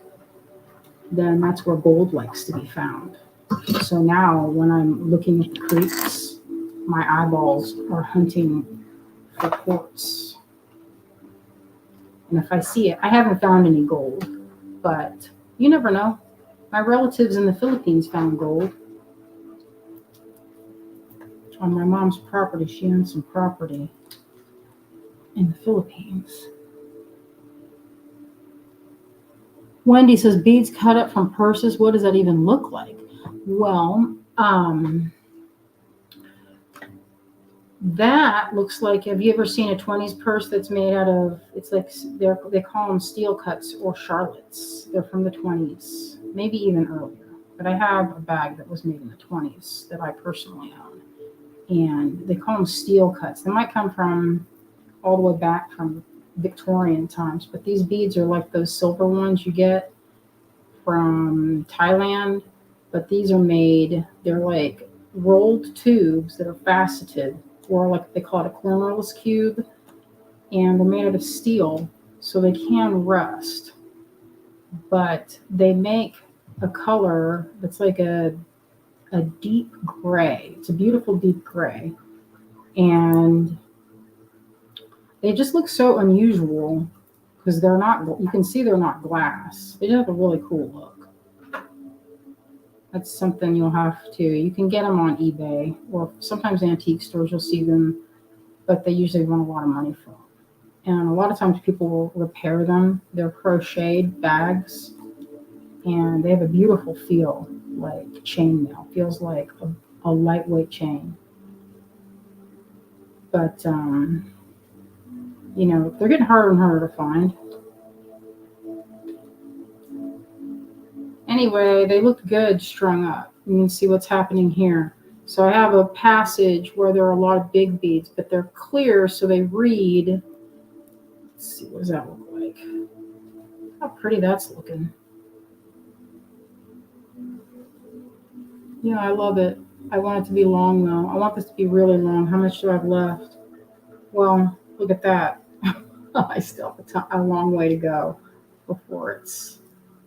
then that's where gold likes to be found. So now when I'm looking at the creeks, my eyeballs are hunting for quartz. And if I see it, I haven't found any gold, but you never know. My relatives in the Philippines found gold. On my mom's property, she owned some property in the Philippines. Wendy says, beads cut up from purses. What does that even look like? Well, that looks like, have you ever seen a 20s purse that's made out of, it's like, they call them steel cuts or charlottes. They're from the 20s, maybe even earlier. But I have a bag that was made in the 20s that I personally own. And they call them steel cuts. They might come from all the way back from Victorian times, but these beads are like those silver ones you get from Thailand, but these are made, they're like rolled tubes that are faceted, or like they call it a cornerless cube, and they're made out of steel, so they can rust, but they make a color that's like a deep gray. It's a beautiful deep gray, and they just look so unusual because they're not, you can see they're not glass. They just have a really cool look. That's something you'll have to, you can get them on eBay or sometimes antique stores, you'll see them, but they usually want a lot of money for them. And a lot of times people will repair them. They're crocheted bags and they have a beautiful feel, like chainmail. Feels like a lightweight chain. But, you know, they're getting harder and harder to find. Anyway, they look good strung up. You can see what's happening here. So I have a passage where there are a lot of big beads, but they're clear, so they read. Let's see, what does that look like? How pretty that's looking. Yeah, I love it. I want it to be long, though. I want this to be really long. How much do I have left? Well, look at that. I still have a long way to go before it's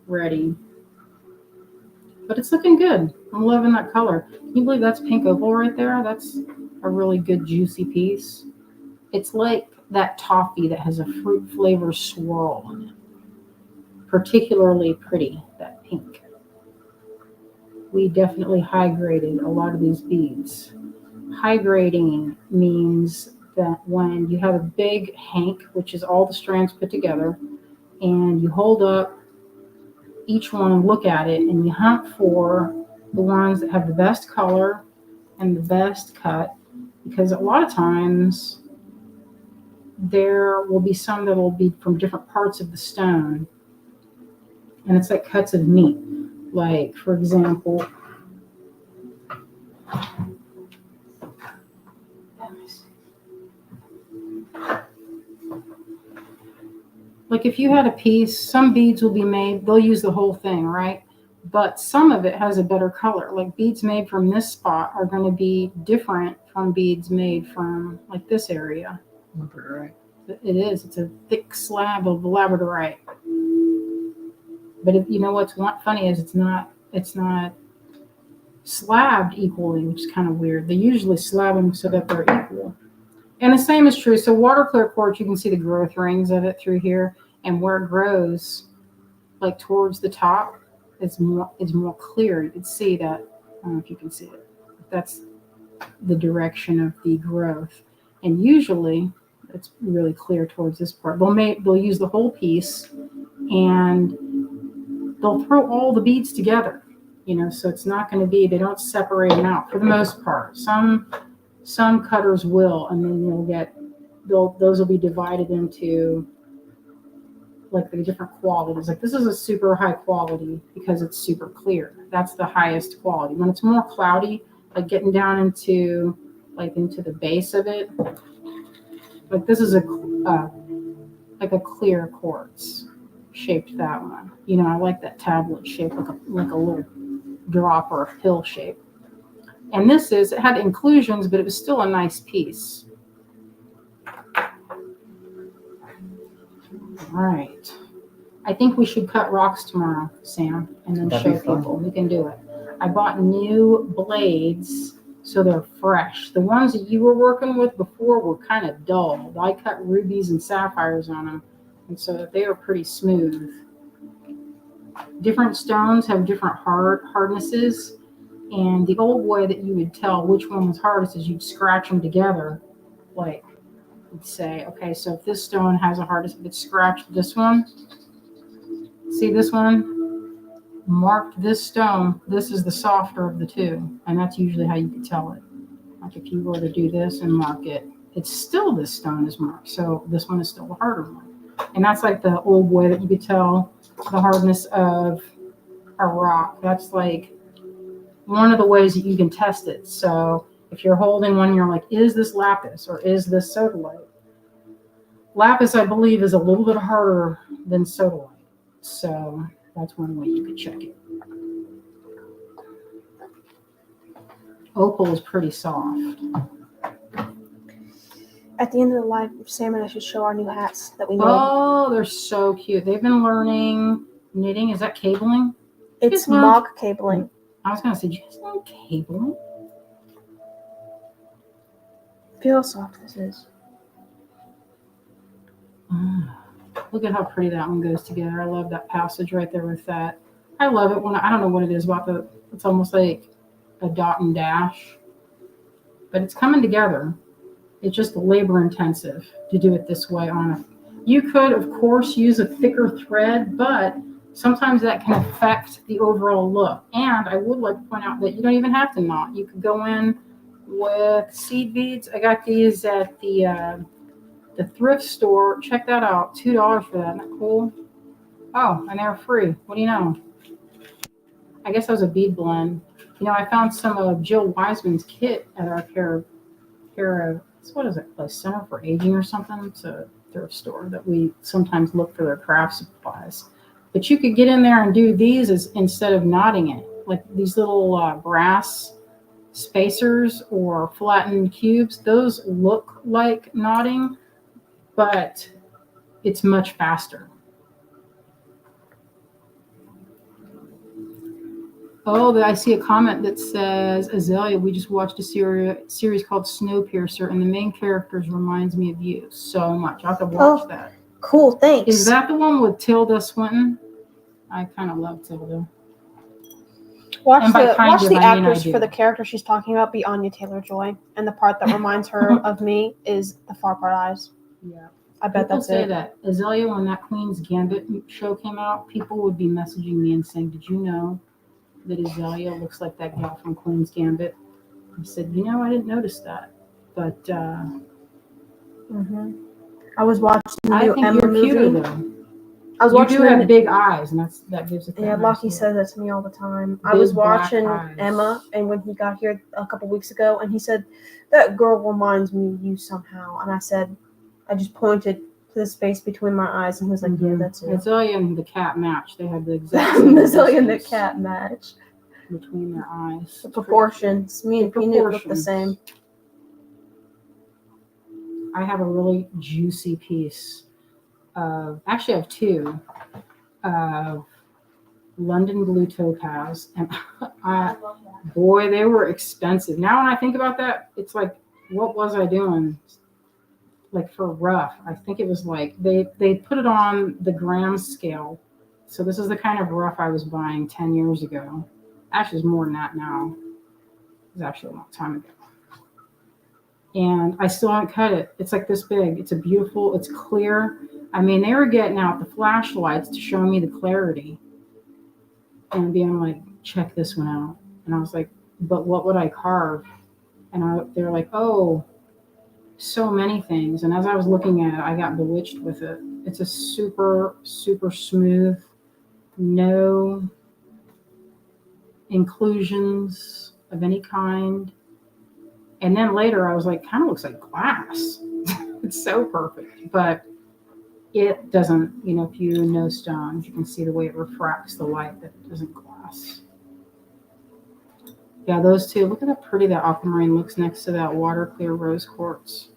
ready. But it's looking good. I'm loving that color. Can you believe that's pink opal right there? That's a really good juicy piece. It's like that toffee that has a fruit flavor swirl in it. Particularly pretty, that pink. We definitely high graded a lot of these beads. High grading means that when you have a big hank, which is all the strands put together, and you hold up each one, look at it, and you hunt for the ones that have the best color and the best cut, because a lot of times there will be some that will be from different parts of the stone. And it's like cuts of meat. Like, for example, like if you had a piece, some beads will be made, they'll use the whole thing, right? But some of it has a better color. Like beads made from this spot are going to be different from beads made from like this area. Labradorite. It is. It's a thick slab of labradorite. But if, you know what's funny is it's not slabbed equally, which is kind of weird. They usually slab them so that they're equal. And the same is true. So water clear quartz, you can see the growth rings of it through here, and where it grows, like towards the top, is more clear. You can see that. I don't know if you can see it. That's the direction of the growth, and usually it's really clear towards this part. They'll use the whole piece, and they'll throw all the beads together. So it's not going to be. They don't separate them out for the most part. Some cutters will, and then those will be divided into like the different qualities. Like this is a super high quality because it's super clear. That's the highest quality. When it's more cloudy, like getting down into the base of it, like this is like a clear quartz shaped that one. I like that tablet shape, like a little drop or a pill shape. And it had inclusions, but it was still a nice piece. All right. I think we should cut rocks tomorrow, Sam, and then That'd show be fun. people. We can do it. I bought new blades, so they're fresh. The ones that you were working with before were kind of dull. I cut rubies and sapphires on them, and so they are pretty smooth. Different stones have different hardnesses. And the old way that you would tell which one was hardest is you'd scratch them together. Like, you'd say, okay, so if this stone has a hardness, if it's scratched this one, see this one? Marked this stone, this is the softer of the two. And that's usually how you could tell it. Like if you were to do this and mark it, it's still this stone is marked. So this one is still the harder one. And that's like the old way that you could tell the hardness of a rock. That's like one of the ways that you can test it. So if you're holding one, you're like, is this lapis or is this sodalite? Lapis, I believe, is a little bit harder than sodalite. So that's one way you could check it. Opal is pretty soft. At the end of the live, Sam and I should show our new hats that we made. Oh, they're so cute. They've been learning knitting. Is that cabling? It's mock cabling. I was going to say, do you guys learn cabling? Feel how soft this is. Look at how pretty that one goes together. I love that passage right there with that. I love it when I don't know what it is about it's almost like a dot and dash, but it's coming together. It's just labor intensive to do it this way you could, of course, use a thicker thread, but sometimes that can affect the overall look. And I would like to point out that you don't even have to knot. You could go in with seed beads. I got these at the thrift store. Check that out. $2 for that. Isn't that cool? Oh, and they're free. What do you know? I guess that was a bead blend. I found some of Jill Wiseman's kit at our care of what is it place? Center for Aging or something. It's a thrift store that we sometimes look for their craft supplies. But you could get in there and do these instead of knotting it. Like these little brass spacers or flattened cubes. Those look like knotting, but it's much faster. Oh, I see a comment that says, Azalea, we just watched a series called Snowpiercer, and the main characters reminds me of you so much. I'll have to watch that. Cool, thanks. Is that the one with Tilda Swinton? I kind of love Tilda. Watch the actress for the character she's talking about be Anya Taylor-Joy, and the part that reminds her of me is the far part eyes. Yeah. I bet that's it. People say that. Azalea, when that Queen's Gambit show came out, people would be messaging me and saying, did you know that Azalea looks like that gal from Queen's Gambit? I said, I didn't notice that. But I was watching the I new think Emma you're cuter movie. though. I was You watching do the have big eyes, and that gives it that Yeah, nice Lockie look. says that to me all the time. I was Big black watching eyes. Emma, and when he got here a couple weeks ago, and he said, "That girl reminds me of you somehow," and I just pointed to the space between my eyes, and he was like, "Yeah, that's it." Azalea and the cat match. They have the exact same Azalea and the distance cat match. between their eyes. The proportions. Me and Peanut look the same. I have a really juicy piece of, actually I have two, of London Blue Topaz, and boy, they were expensive. Now when I think about that, it's like, what was I doing? Like for rough, I think it was like they put it on the gram scale. So this is the kind of rough I was buying 10 years ago. Actually, it's more than that now. It was actually a long time ago. And I still haven't cut it. It's like this big. It's it's clear. I mean, they were getting out the flashlights to show me the clarity and being like, check this one out. And I was like, but what would I carve? And they're like, oh, so many things. And as I was looking at it, I got bewitched with it. It's a super, super smooth, no inclusions of any kind. And then later I was like, kind of looks like glass. It's so perfect. But it doesn't, if you know stones, you can see the way it refracts the light that it doesn't glass. Yeah, those two. Look at how pretty that aquamarine looks next to that water clear rose quartz.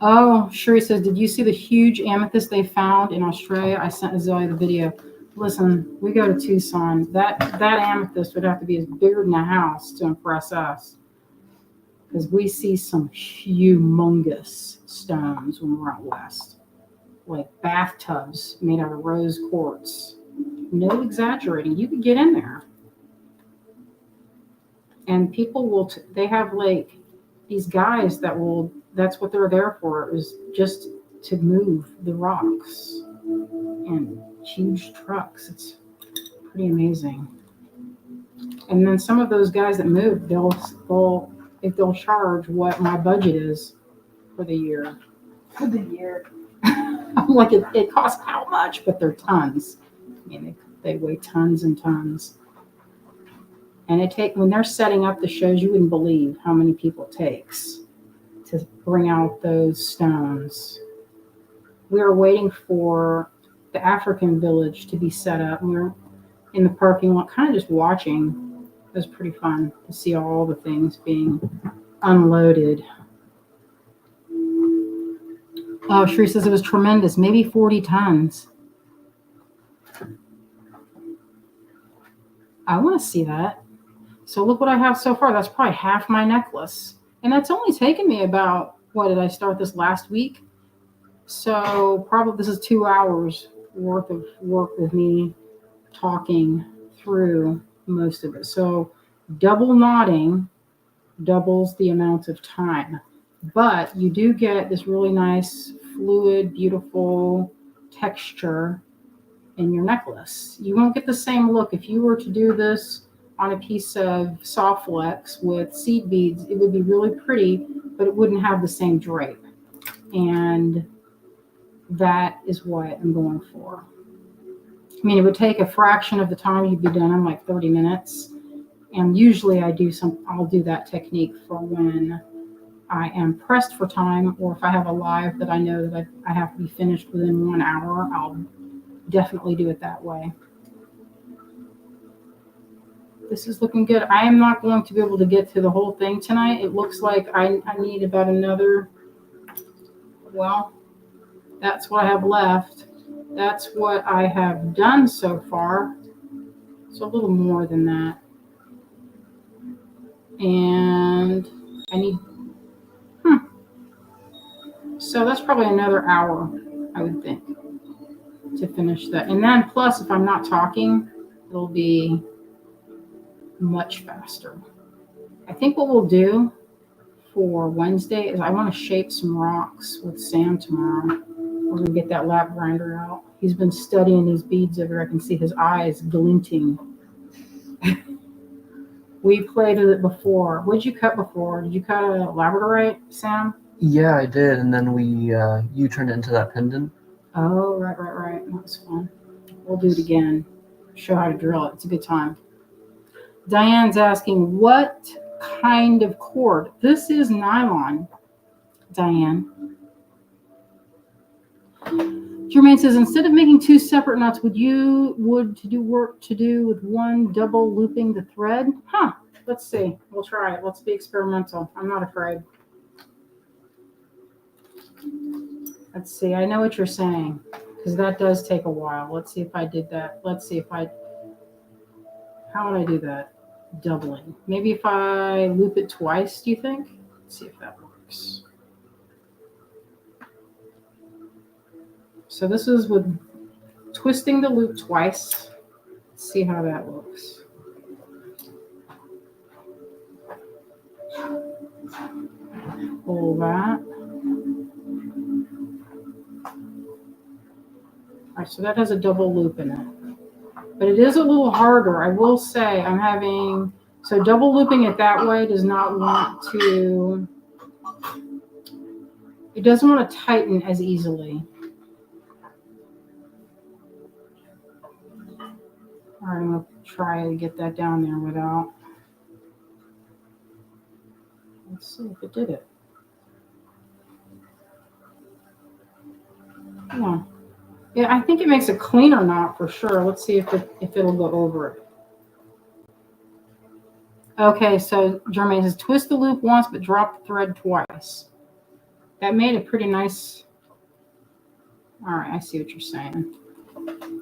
Oh, Sherry says, did you see the huge amethyst they found in Australia? I sent Azalea the video. Listen, we go to Tucson. That amethyst would have to be as bigger than a house to impress us, because we see some humongous stones when we're out west, like bathtubs made out of rose quartz. No exaggerating. You could get in there. And people will, they have like these guys that's what they're there for, is just to move the rocks and huge trucks. It's pretty amazing. And then some of those guys that move, they'll charge what my budget is for the year. For the year. I'm like, it costs how much? But they're tons. I mean, they weigh tons and tons. And when they're setting up the shows, you wouldn't believe how many people it takes to bring out those stones. We were waiting for the African village to be set up. We were in the parking lot, kind of just watching. It was pretty fun to see all the things being unloaded. Oh, Sheree says it was tremendous, maybe 40 tons. I want to see that. So look what I have so far. That's probably half my necklace. And that's only taken me about, what did I start this last week? So probably this is 2 hours worth of work with me talking through most of it. So double knotting doubles the amount of time. But you do get this really nice, fluid, beautiful texture in your necklace. You won't get the same look if you were to do this on a piece of Softflex with seed beads. It would be really pretty, but it wouldn't have the same drape. And that is what I'm going for. I mean, it would take a fraction of the time. You'd be done in like 30 minutes. And usually I'll do that technique for when I am pressed for time, or if I have a live that I know that I have to be finished within 1 hour, I'll definitely do it that way. This is looking good. I am not going to be able to get to the whole thing tonight. It looks like I need about another, well, that's what I have left. That's what I have done so far. It's a little more than that. And I need, so that's probably another hour, I would think, to finish that. And then plus, if I'm not talking, it'll be much faster. I think what we'll do for Wednesday is I want to shape some rocks with Sam tomorrow. We're going to get that lap grinder out. He's been studying these beads over. I can see his eyes glinting. We played with it before. What did you cut before? Did you cut a labradorite, Sam? Yeah, I did, and then you turned it into that pendant. Oh, right. That was fun. We'll do it again. Show how to drill it. It's a good time. Diane's asking, what kind of cord? This is nylon, Diane. Jermaine says, instead of making 2 separate knots, would to do work to do with one double looping the thread? Huh. Let's see. We'll try it. Let's be experimental. I'm not afraid. Let's see. I know what you're saying, because that does take a while. Let's see if I did that. How would I do that? Doubling. Maybe if I loop it twice, do you think? Let's see if that works. So this is with twisting the loop twice. Let's see how that looks. Pull that. All right, so that has a double loop in it. But it is a little harder. I will say so double looping it that way does not want to, it doesn't want to tighten as easily. All right, I'm going to try to get that down there without. Let's see if it did it. Yeah. Yeah, I think it makes a cleaner knot for sure. Let's see if it'll go over it. Okay, so Jermaine says twist the loop once but drop the thread twice. That made a pretty nice. All right, I see what you're saying.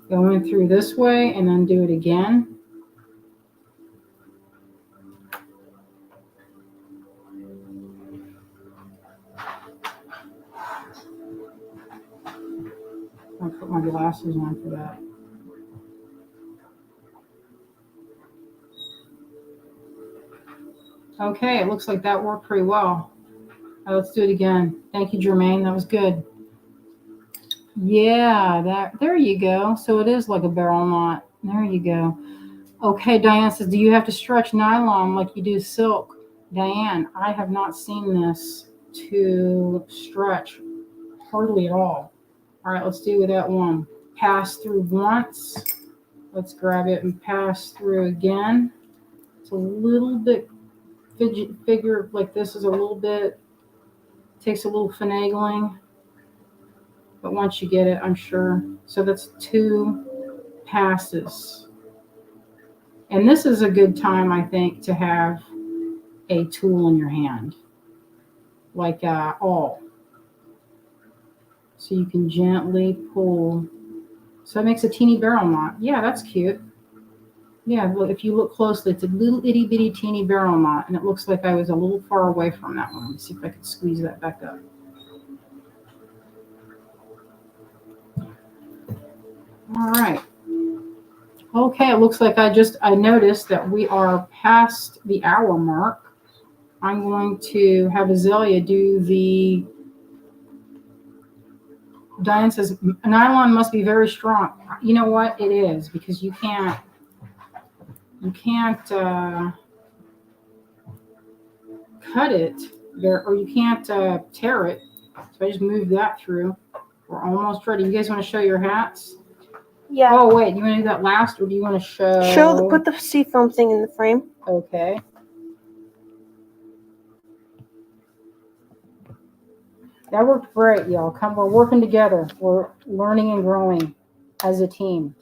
Going through this way and then do it again. I'll put my glasses on for that. Okay, it looks like that worked pretty well. Let's do it again. Thank you, Jermaine. That was good. Yeah, there you go. So it is like a barrel knot. There you go. Okay, Diane says, do you have to stretch nylon like you do silk? Diane, I have not seen this to stretch hardly at all. All right, let's do that one. Pass through once. Let's grab it and pass through again. It's a little bit figure like this is a little bit, takes a little finagling. But once you get it, I'm sure. So that's 2 passes. And this is a good time, I think, to have a tool in your hand, like awl. So you can gently pull. So it makes a teeny barrel knot. Yeah, that's cute. Yeah, well, if you look closely, it's a little itty bitty teeny barrel knot, and it looks like I was a little far away from that one. Let me see if I can squeeze that back up. All right. Okay, it looks like I noticed that we are past the hour mark. I'm going to have Azalea do the. Diane says nylon must be very strong. You know what? It is, because you can't cut it there, or you can't tear it. So I just moved that through. We're almost ready. You guys want to show your hats? Yeah. Oh wait, you want to do that last, or do you want to Put the seafoam thing in the frame. Okay. That worked great, y'all. We're working together. We're learning and growing as a team.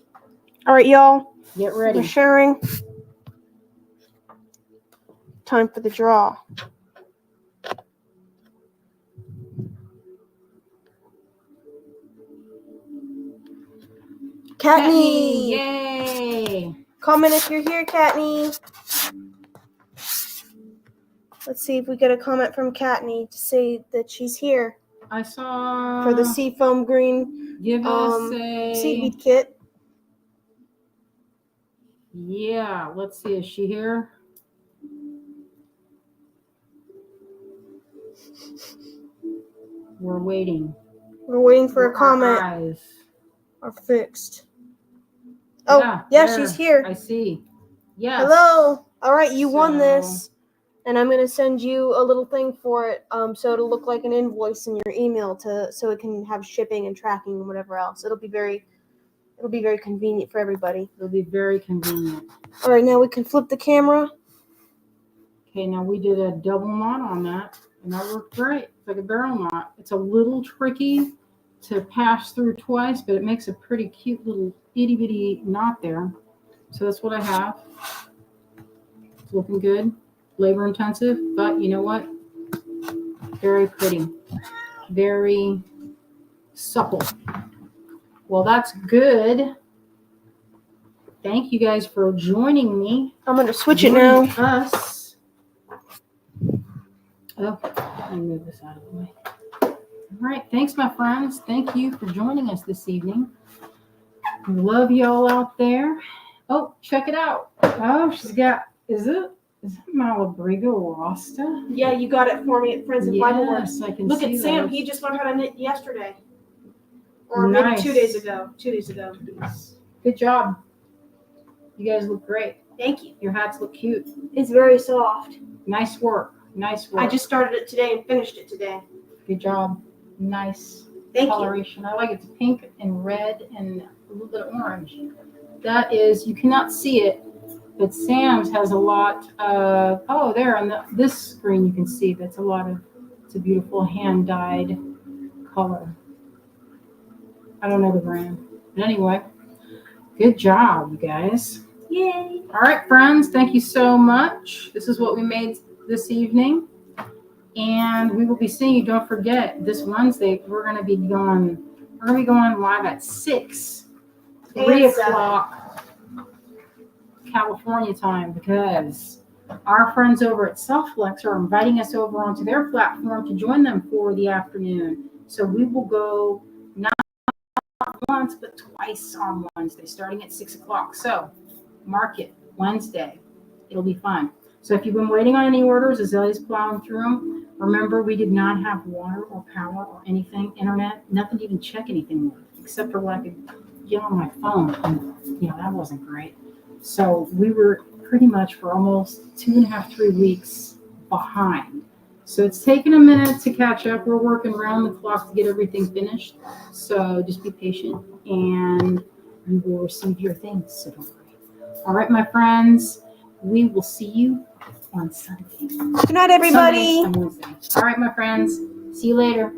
All right, y'all. Get ready. We're sharing. Time for the draw. Katney! Yay! Comment if you're here, Katney. Let's see if we get a comment from Katney to say that she's here. I saw for the seafoam green give us a seed bead kit. Yeah, let's see. Is she here? We're waiting. We're waiting for a comment. Our eyes are fixed. Oh, yeah, she's here. I see. Yes. Hello. All right, you won this. And I'm gonna send you a little thing for it, so it'll look like an invoice in your email so it can have shipping and tracking and whatever else. It'll be very convenient for everybody. It'll be very convenient. All right, now we can flip the camera. Okay, now we did a double knot on that, and that worked great. It's like a barrel knot. It's a little tricky to pass through twice, but it makes a pretty cute little itty bitty knot there. So that's what I have. It's looking good. Labor intensive, but you know what? Very pretty. Very supple. Well, that's good. Thank you guys for joining me. I'm gonna switch it now. Us. Oh, let me move this out of the way. All right. Thanks, my friends. Thank you for joining us this evening. Love you all out there. Oh, check it out. Oh, she's got, is it Malabrigo Rasta? Yeah, you got it for me at Friends of Bible Works. Yes, I can Look see at Sam. those. He just learned how to knit yesterday, or maybe Nice. 2 days ago. 2 days ago. Good job. You guys look great. Thank you. Your hats look cute. It's very soft. Nice work. Nice work. I just started it today and finished it today. Good job. Nice Thank you. coloration. I like it. It's pink and red and a little bit of orange. That is, you cannot see it, but Sam's has a lot of, oh, there on this screen you can see that's a lot of, it's a beautiful hand-dyed color. I don't know the brand. But anyway, good job, you guys. Yay. All right, friends, thank you so much. This is what we made this evening. And we will be seeing you. Don't forget, this Wednesday, we're going to be going live at 6, 3 o'clock California time, because our friends over at Softflex are inviting us over onto their platform to join them for the afternoon. So we will go not once, but twice on Wednesday, starting at 6 o'clock. So mark it, Wednesday. It'll be fun. So if you've been waiting on any orders, Azalea's plowing through them. Remember, we did not have water or power or anything, internet, nothing to even check anything with, except for what I could get on my phone. And, that wasn't great. So we were pretty much for almost 2.5, 3 weeks behind. So it's taken a minute to catch up. We're working around the clock to get everything finished. So just be patient and you will receive your things. So don't worry. All right, my friends, we will see you on Sunday. Good night, everybody. Sunday and Wednesday. All right, my friends. See you later.